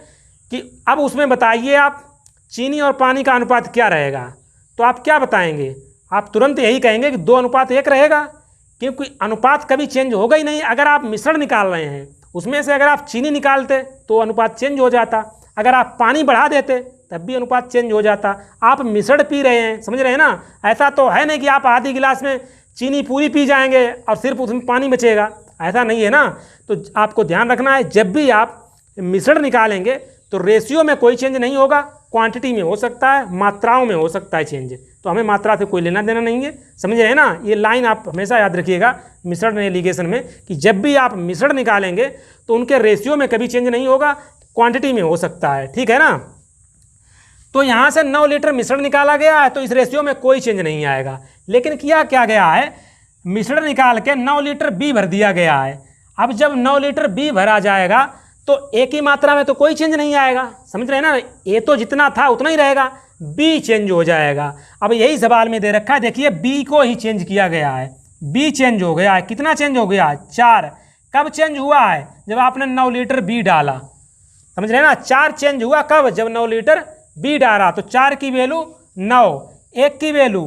कि अब उसमें बताइए आप चीनी और पानी का अनुपात क्या रहेगा, तो आप क्या बताएंगे? आप तुरंत यही कहेंगे कि 2:1 रहेगा, क्योंकि अनुपात कभी चेंज होगा ही नहीं। अगर आप मिश्रण निकाल रहे हैं, उसमें से अगर आप चीनी निकालते तो अनुपात चेंज हो जाता, अगर आप पानी बढ़ा देते तब भी अनुपात चेंज हो जाता। आप मिश्रण पी रहे हैं, समझ रहे हैं ना। ऐसा तो है नहीं कि आप आधी गिलास में चीनी पूरी पी जाएंगे और सिर्फ उसमें पानी बचेगा, ऐसा नहीं है ना। तो आपको ध्यान रखना है, जब भी आप मिश्रण निकालेंगे तो रेशियो में कोई चेंज नहीं होगा, क्वांटिटी में हो सकता है, मात्राओं में हो सकता है चेंज। तो हमें मात्रा से कोई लेना देना नहीं है, समझ रहे हैं ना। ये लाइन आप हमेशा याद रखिएगा मिश्रण एलिगेशन में, कि जब भी आप मिश्रण निकालेंगे तो उनके रेशियो में कभी चेंज नहीं होगा, क्वांटिटी में हो सकता है, ठीक है ना। तो यहाँ से 9 लीटर मिश्रण निकाला गया है, तो इस रेशियो में कोई चेंज नहीं आएगा। लेकिन किया क्या गया है, मिश्रण निकाल के 9 लीटर बी भर दिया गया है। अब जब 9 लीटर बी भरा जाएगा तो ए की मात्रा में तो कोई चेंज नहीं आएगा, समझ रहे हैं ना। ए तो जितना था उतना ही रहेगा, बी चेंज हो जाएगा। अब यही सवाल में दे रखा है, देखिए बी को ही चेंज किया गया है, बी चेंज हो गया है। कितना चेंज हो गया? 4। कब चेंज हुआ है? जब आपने 9 लीटर बी डाला, समझ रहे हैं ना। 4 चेंज हुआ कब? जब 9 लीटर बी डाला। तो 4 की वैल्यू 9, 1 की वैल्यू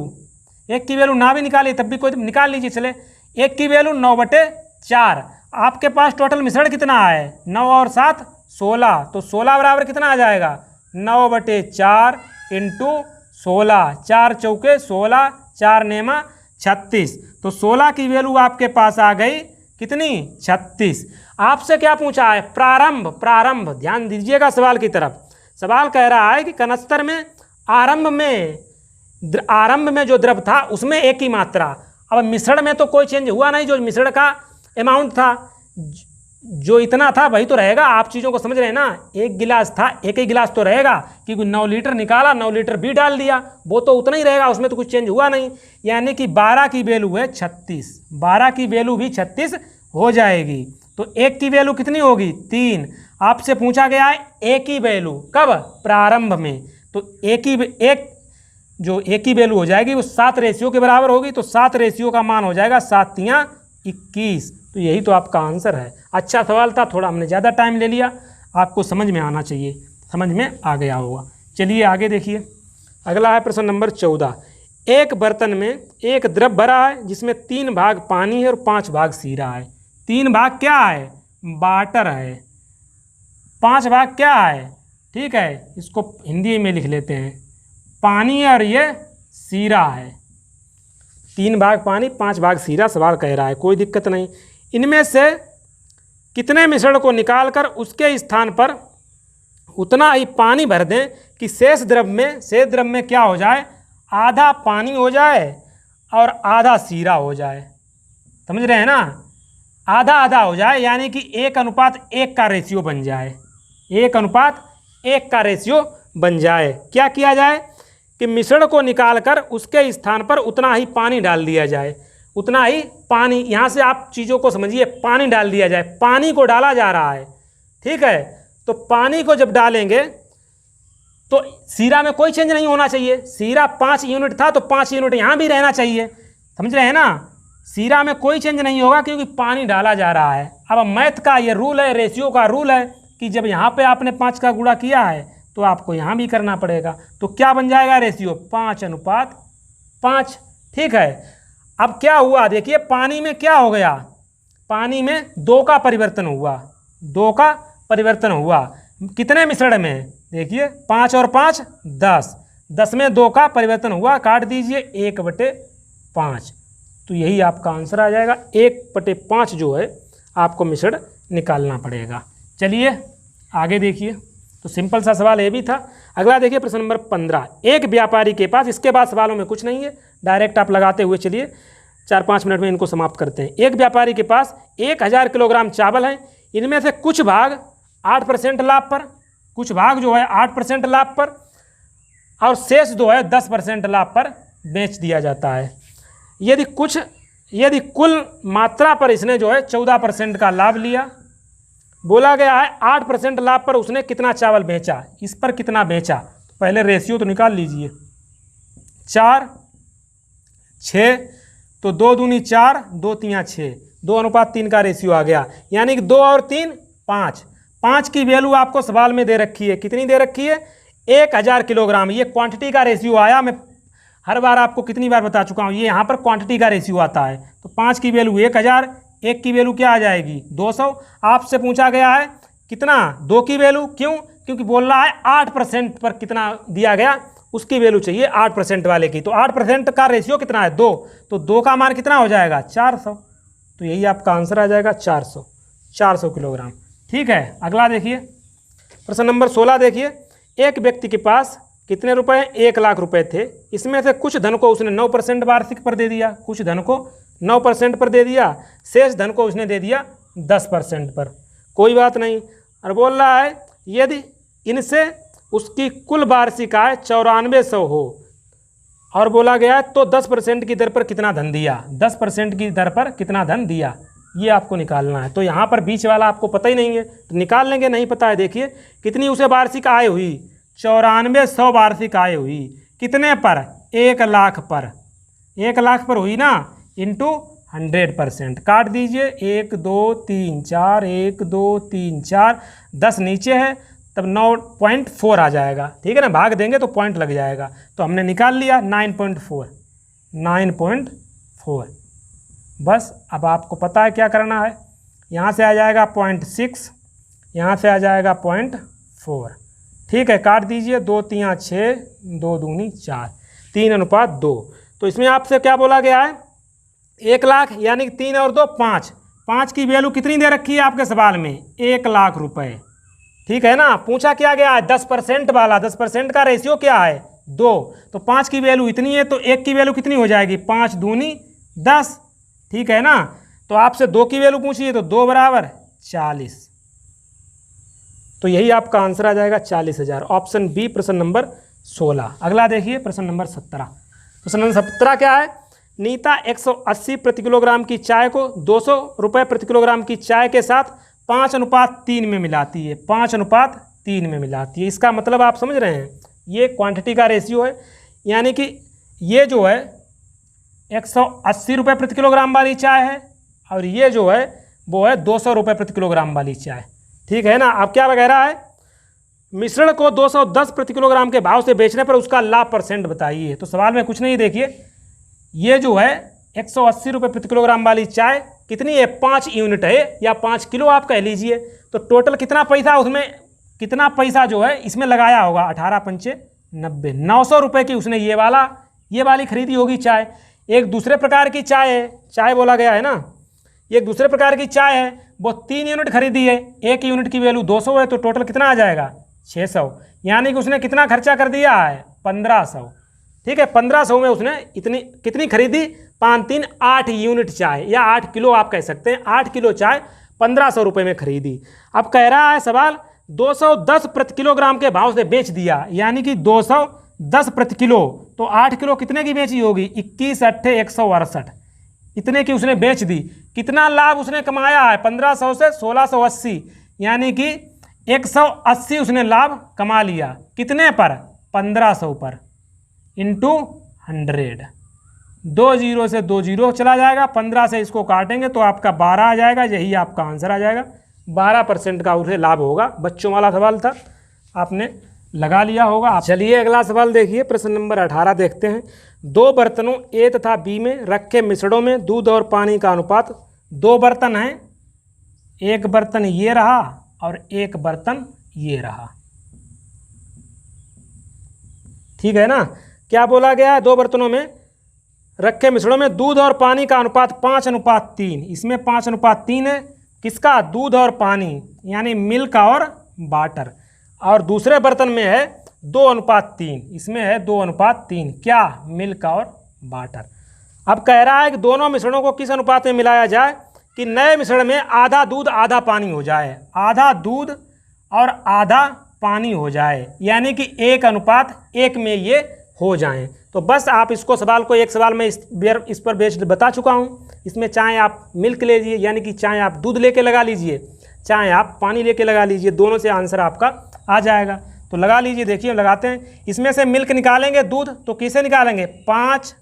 1 की वैल्यू ना भी निकाली तब भी कोई निकाल लीजिए। चले 1 की वैल्यू 9/4। आपके पास टोटल मिश्रण कितना है 9 और 7 16, तो 16 बराबर कितना आ जाएगा 9/4 इंटू 16, 4 चौके 16, 4 नेमा 36। तो 16 की वैल्यू आपके पास आ गई कितनी 36। आपसे क्या पूछा है प्रारंभ, प्रारंभ ध्यान दीजिएगा सवाल की तरफ। सवाल कह रहा है कि कनस्तर में आरंभ में जो द्रव था उसमें एक ही मात्रा। अब मिश्रण में तो कोई चेंज हुआ नहीं, जो मिश्रण का अमाउंट था जो इतना था वही तो रहेगा। आप चीज़ों को समझ रहे हैं ना, एक गिलास था एक ही गिलास तो रहेगा, क्योंकि 9 लीटर निकाला 9 लीटर भी डाल दिया, वो तो उतना ही रहेगा, उसमें तो कुछ चेंज हुआ नहीं। यानी कि 12 की वैल्यू है 36, 12 की वैल्यू भी 36 हो जाएगी। तो 1 की वैल्यू कितनी होगी 3। आपसे पूछा गया है ए की वैल्यू कब प्रारंभ में, तो एक की वैल्यू हो जाएगी वो 7 रेशियो के बराबर होगी। तो 7 रेशियो का मान हो जाएगा 7 तियाँ 21। तो यही तो आपका आंसर है। अच्छा सवाल था, थोड़ा हमने ज़्यादा टाइम ले लिया, आपको समझ में आना चाहिए, समझ में आ गया होगा। चलिए आगे देखिए, अगला है प्रश्न नंबर 14। एक बर्तन में एक द्रव भरा है जिसमें 3 भाग पानी है और 5 भाग सीरा है। 3 भाग क्या है वाटर है, 5 भाग क्या है, ठीक है इसको हिंदी में लिख लेते हैं पानी है और ये सीरा है। 3 भाग पानी 5 भाग सीरा सवाल कह रहा है, कोई दिक्कत नहीं। इनमें से कितने मिश्रण को निकालकर उसके स्थान पर उतना ही पानी भर दें कि शेष द्रव में क्या हो जाए आधा पानी हो जाए और आधा सीरा हो जाए। समझ रहे हैं ना, आधा आधा हो जाए, यानी कि 1:1 का रेशियो बन जाए, 1:1 का रेशियो बन जाए। क्या किया जाए कि मिश्रण को निकालकर उसके स्थान पर उतना ही पानी डाल दिया जाए, उतना ही पानी, यहाँ से आप चीज़ों को समझिए, पानी डाल दिया जाए, पानी को डाला जा रहा है, ठीक है। तो पानी को जब डालेंगे तो सीरा में कोई चेंज नहीं होना चाहिए, सीरा 5 यूनिट था तो 5 यूनिट यहाँ भी रहना चाहिए, समझ रहे हैं ना। सीरा में कोई चेंज नहीं होगा क्योंकि पानी डाला जा रहा है। अब मैथ का ये रूल है, रेशियो का रूल है कि जब यहाँ पे आपने 5 का गुणा किया है तो आपको यहाँ भी करना पड़ेगा। तो क्या बन जाएगा रेशियो 5:5, ठीक है। अब क्या हुआ देखिए, पानी में क्या हो गया, पानी में 2 का परिवर्तन हुआ, 2 का परिवर्तन हुआ कितने मिश्रण में, देखिए 5 और 5 10, 10 में 2 का परिवर्तन हुआ, काट दीजिए 1/5। तो यही आपका आंसर आ जाएगा, 1/5 जो है आपको मिश्रण निकालना पड़ेगा। चलिए आगे देखिए, तो सिंपल सा सवाल ये भी था। अगला देखिए प्रश्न नंबर 15। एक व्यापारी के पास, इसके बाद सवालों में कुछ नहीं है, डायरेक्ट आप लगाते हुए चलिए, 4-5 मिनट में इनको समाप्त करते हैं। एक व्यापारी के पास 1000 किलोग्राम चावल है, इनमें से कुछ भाग 8% लाभ पर, कुछ भाग जो है 8% लाभ पर और शेष जो है 10% लाभ पर बेच दिया जाता है। यदि कुल मात्रा पर इसने जो है 14% का लाभ लिया, बोला गया है 8% लाभ पर उसने कितना चावल बेचा, इस पर कितना बेचा। तो पहले रेशियो तो निकाल लीजिए, 4 6, तो 2 दूनी 4, 2 तियाँ 6, 2:3 का रेशियो आ गया, यानी कि 2 और 3 5। 5 की वैल्यू आपको सवाल में दे रखी है, कितनी दे रखी है 1000 किलोग्राम। ये क्वांटिटी का रेशियो आया, मैं हर बार आपको कितनी बार बता चुका हूँ, ये यहाँ पर क्वांटिटी का रेशियो आता है। तो 5 की वैल्यू 1000, 1 की वैल्यू क्या आ जाएगी 200। आपसे पूछा गया है कितना 2 की वैल्यू, क्यों, क्योंकि बोल रहा है 8% पर कितना दिया गया, उसकी वैल्यू चाहिए 8% वाले की। तो 8% का रेशियो कितना है 2, तो 2 का मान कितना हो जाएगा 400। तो यही आपका आंसर आ जाएगा 400 किलोग्राम, ठीक है। अगला देखिए प्रश्न नंबर 16 देखिए। एक व्यक्ति के पास कितने रुपए 1 लाख रुपए थे, इसमें से कुछ धन को उसने 9% वार्षिक पर दे दिया, कुछ धन को 9% पर दे दिया, शेष धन को उसने दे दिया 10% पर, कोई बात नहीं। और बोल रहा है यदि इनसे उसकी कुल वार्षिक आय 9400 हो और बोला गया है तो 10% की दर पर कितना धन दिया, 10% की दर पर कितना धन दिया, ये आपको निकालना है। तो यहाँ पर बीच वाला आपको पता ही नहीं है तो निकाल लेंगे, नहीं पता है देखिए कितनी उसे वार्षिक आय हुई 9400 वार्षिक आय हुई, कितने पर 1 लाख पर, 1 लाख पर हुई ना, इंटू 100%, काट दीजिए 1 2 3 4, 1 2 3 4, 10 नीचे है तब 9.4 आ जाएगा, ठीक है ना, भाग देंगे तो पॉइंट लग जाएगा। तो हमने निकाल लिया 9.4, 9.4। बस अब आपको पता है क्या करना है। यहाँ से आ जाएगा 0.6, यहाँ से आ जाएगा 0.4। ठीक है, काट दीजिए। 2 3 6, 2 दूनी 4, 3:2। तो इसमें आपसे क्या बोला गया है, 1 लाख यानी कि 3 और 2 5। 5 की वैल्यू कितनी दे रखी है आपके सवाल में, 1 लाख रुपए। ठीक है ना, पूछा क्या गया है 10% वाला। 10% का रेशियो क्या है 2। तो 5 की वैल्यू इतनी है तो 1 की वैल्यू कितनी हो जाएगी, 5 दूनी 10। ठीक है ना, तो आपसे 2 की वैल्यू पूछिए तो 2 बराबर 40। तो यही आपका आंसर आ जाएगा 40,000। ऑप्शन बी प्रश्न नंबर 16। अगला देखिए प्रश्न नंबर 17। प्रश्न नंबर 17 क्या है, नीता 180 प्रति किलोग्राम की चाय को 200 रुपये प्रति किलोग्राम की चाय के साथ 5:3 में मिलाती है। 5:3 में मिलाती है। इसका मतलब आप समझ रहे हैं, ये क्वांटिटी का रेशियो है। यानी कि ये जो है 180 रुपये प्रति किलोग्राम वाली चाय है और ये जो है वो है 200 रुपये प्रति किलोग्राम वाली चाय। ठीक है ना। अब क्या वगैरह है, मिश्रण को 210 प्रति किलोग्राम के भाव से बेचने पर उसका लाभ % बताइए। तो सवाल में कुछ नहीं, देखिए ये जो है 180 रुपये प्रति किलोग्राम वाली चाय कितनी है, 5 यूनिट है या 5 किलो आप कह लीजिए। तो टोटल कितना पैसा उसमें, कितना पैसा जो है इसमें लगाया होगा, 18 पंचे 90, 900 रुपये की उसने ये वाली खरीदी होगी चाय। एक दूसरे प्रकार की चाय है, चाय बोला गया है ना, एक दूसरे प्रकार की चाय है, वो 3 यूनिट खरीदी है। 1 यूनिट की वैल्यू 200 है, तो टोटल कितना आ जाएगा 600। यानी कि उसने कितना खर्चा कर दिया है, 1500। ठीक है, 1500 में उसने कितनी खरीदी, 5 3 8 यूनिट चाय या 8 किलो आप कह सकते हैं। 8 किलो चाय 1500 रुपये में खरीदी। अब कह रहा है सवाल 210 प्रति किलोग्राम के भाव से बेच दिया, यानी कि 210 प्रति किलो। तो 8 किलो कितने की बेची होगी, 21 8 168, इतने की उसने बेच दी। कितना लाभ उसने कमाया है, 1500 से 1680, यानी कि 180 उसने लाभ कमा लिया। कितने पर, 1500 पर, इंटू 100। 2 0 से 2 0 चला जाएगा, 15 से इसको काटेंगे तो आपका 12 आ जाएगा। यही आपका आंसर आ जाएगा। 12% का उसे लाभ होगा। बच्चों वाला सवाल था, आपने लगा लिया होगा। चलिए अगला सवाल देखिए, प्रश्न नंबर 18 देखते हैं। 2 बर्तनों ए तथा बी में रखे मिश्रणों में दूध और पानी का अनुपात, 2 बर्तन हैं, एक बर्तन ये रहा और एक बर्तन ये रहा। ठीक है ना, क्या बोला गया है, 2 बर्तनों में रखे मिश्रणों में दूध और पानी का अनुपात 5:3। इसमें 5:3 है, किसका, दूध और पानी, यानी मिल्क और वाटर। और दूसरे बर्तन में है 2:3, इसमें है 2:3, क्या, मिल्क और वाटर। अब कह रहा है कि दोनों मिश्रणों को किस अनुपात में मिलाया जाए कि नए मिश्रण में आधा दूध आधा पानी हो जाए। आधा दूध और आधा पानी हो जाए, यानी कि 1:1 में ये हो जाएं। तो बस आप इसको सवाल को एक सवाल में इस पर बेस्ड बता चुका हूँ। इसमें चाहे आप मिल्क ले लीजिए, यानी कि चाहे आप दूध लेके लगा लीजिए, चाहे आप पानी लेके लगा लीजिए, दोनों से आंसर आपका आ जाएगा। तो लगा लीजिए, देखिए लगाते हैं। इसमें से मिल्क निकालेंगे, दूध तो किसे निकालेंगे, 5,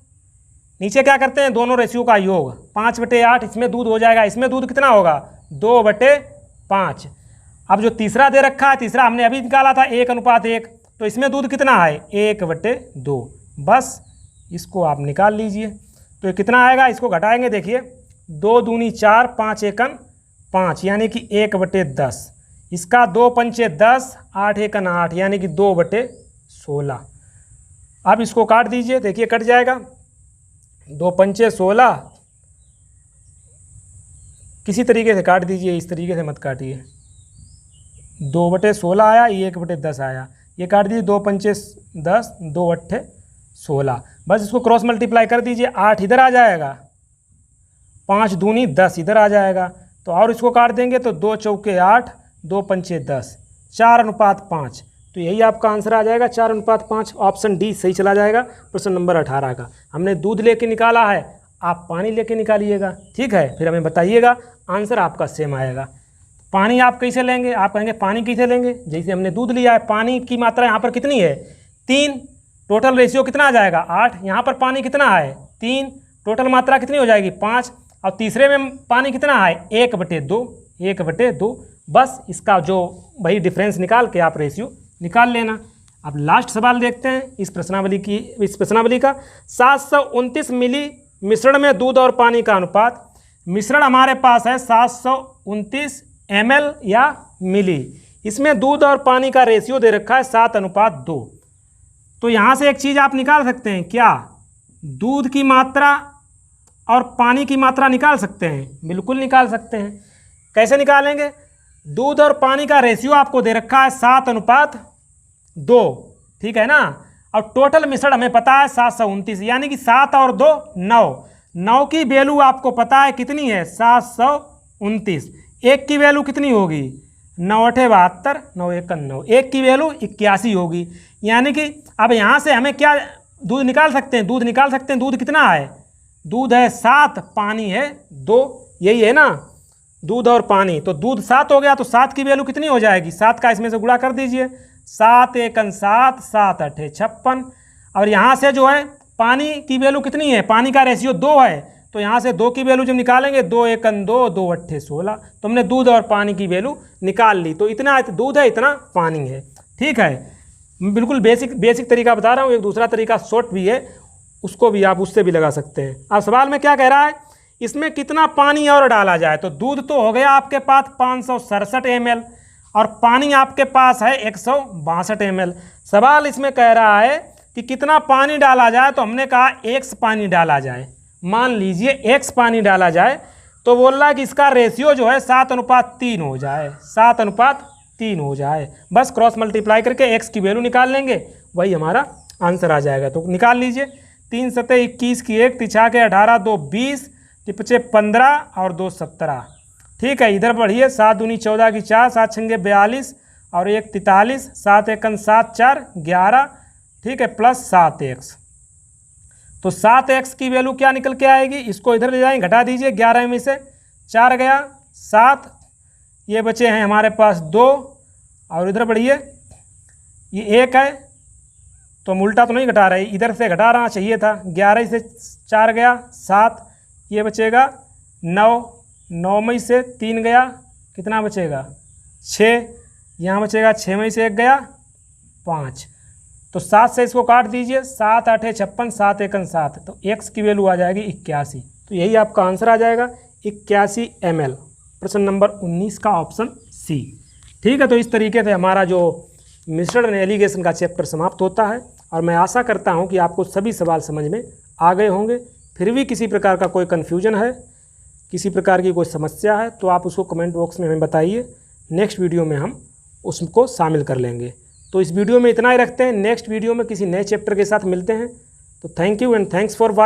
नीचे क्या करते हैं, दोनों रेशियो का योग, 5/8, इसमें दूध हो जाएगा। इसमें दूध कितना होगा, 2/5। अब जो तीसरा दे रखा है, तीसरा हमने अभी निकाला था 1:1, तो इसमें दूध कितना है, 1/2। बस इसको आप निकाल लीजिए। तो ये कितना आएगा, इसको घटाएंगे, देखिए 2 दूनी 4, 5 एकन 5, यानी कि 1/10। इसका 2 पंचे 10, 8 एकन 8, यानी कि 2/16। अब इसको काट दीजिए, देखिए कट जाएगा, 2 पंचे 16। किसी तरीके से काट दीजिए, इस तरीके से मत काटिए। 2/16 आया, ये 1/10 आया, ये काट दीजिए। 2 पंचे 10, 2 8 16। बस इसको क्रॉस मल्टीप्लाई कर दीजिए, 8 इधर आ जाएगा, 5 दूनी 10 इधर आ जाएगा। तो और इसको काट देंगे तो 2 चौके 8, 2 पंचे 10, 4:5। तो यही आपका आंसर आ जाएगा, 4:5। ऑप्शन डी सही चला जाएगा प्रश्न नंबर 18 का। हमने दूध लेके निकाला है, आप पानी लेके निकालिएगा। ठीक है, फिर हमें बताइएगा, आंसर आपका सेम आएगा। पानी आप कैसे लेंगे, आप कहेंगे पानी कैसे लेंगे, जैसे हमने दूध लिया है, पानी की मात्रा यहाँ पर कितनी है, 3, टोटल रेशियो कितना आ जाएगा, 8। यहाँ पर पानी कितना है, 3, टोटल मात्रा कितनी हो जाएगी, 5। और तीसरे में पानी कितना है, 1/2। बस इसका जो वही डिफरेंस निकाल के आप रेशियो निकाल लेना। अब लास्ट सवाल देखते हैं इस प्रश्नावली का। 729 मिली मिश्रण में दूध और पानी का अनुपात। मिश्रण हमारे पास है 729 ml या मिली। इसमें दूध और पानी का रेशियो दे रखा है 7:2। तो यहाँ से एक चीज़ आप निकाल सकते हैं, क्या दूध की मात्रा और पानी की मात्रा निकाल सकते हैं? बिल्कुल निकाल सकते हैं। कैसे निकालेंगे? दूध और पानी का रेशियो आपको दे रखा है 7:2, ठीक है ना। और टोटल मिश्रण हमें पता है 729, यानी कि 7 और 2 9। 9 की वैल्यू आपको पता है कितनी है? 729। 1 की वैल्यू कितनी होगी? 9 8 72, 9 1 9। 1 की वैल्यू 81 होगी। यानी कि अब यहाँ से हमें क्या दूध निकाल सकते हैं? दूध निकाल सकते हैं। दूध कितना है? दूध है 7, पानी है 2, यही है ना, दूध और पानी। तो दूध 7 हो गया, तो 7 की वैल्यू कितनी हो जाएगी? 7 का इसमें से गुणा कर दीजिए। 7 1 7, 7 8 56। और यहाँ से जो है पानी की वैल्यू कितनी है? पानी का रेशियो 2 है, तो यहाँ से 2 की वैल्यू जब निकालेंगे 2 1 2, 2 8 16। तो हमने दूध और पानी की वैल्यू निकाल ली। तो इतना दूध है, इतना पानी है, ठीक है। बिल्कुल बेसिक तरीका बता रहा हूँ। एक दूसरा तरीका शॉर्ट भी है, उसको भी आप उससे भी लगा सकते हैं। अब सवाल में क्या कह रहा है? इसमें कितना पानी और डाला जाए? तो दूध तो हो गया आपके पास 567 ml और पानी आपके पास है 162 ml। सवाल इसमें कह रहा है कि कितना पानी डाला जाए, तो हमने कहा x पानी डाला जाए। मान लीजिए x पानी डाला जाए, तो बोल रहा है कि इसका रेशियो जो है 7:3 हो जाए, 7:3 हो जाए। बस क्रॉस मल्टीप्लाई करके x की वैल्यू निकाल लेंगे, वही हमारा आंसर आ जाएगा। तो निकाल लीजिए। 3 7 21 की 1, 3 6 18, 2 20, 3 5 15 और 2 17, ठीक है। इधर बढ़िए। 7 दूनी 14 की 4, 7 6 42 और 1 43, 7 1 7 4 11, ठीक है, प्लस 7x। तो 7x की वैल्यू क्या निकल के आएगी? इसको इधर ले जाएंगे, घटा दीजिए। 11 में से 4 गया, 7, ये बचे हैं हमारे पास 2 और इधर बढ़िए, ये 1 है, तो हम उल्टा तो नहीं घटा रहे, इधर से घटा चाहिए था। 11 से 4 गया 7, ये बचेगा 9, 9 में से 3 गया, कितना बचेगा? 6, यहाँ बचेगा 6 में से 1 गया 5। तो 7 से इसको काट दीजिए। 7 8 56, 7 1 7, तो x की वैल्यू आ जाएगी 81। तो यही आपका आंसर आ जाएगा 81 ml। प्रश्न नंबर 19 का ऑप्शन सी, ठीक है। तो इस तरीके से हमारा जो मिश्रण एंड एलिगेशन का चैप्टर समाप्त होता है और मैं आशा करता हूं कि आपको सभी सवाल समझ में आ गए होंगे। फिर भी किसी प्रकार का कोई कन्फ्यूजन है, किसी प्रकार की कोई समस्या है, तो आप उसको कमेंट बॉक्स में हमें बताइए। नेक्स्ट वीडियो में हम उसको शामिल कर लेंगे। तो इस वीडियो में इतना ही रखते हैं। नेक्स्ट वीडियो में किसी नए चैप्टर के साथ मिलते हैं। तो thank you and thanks for watching.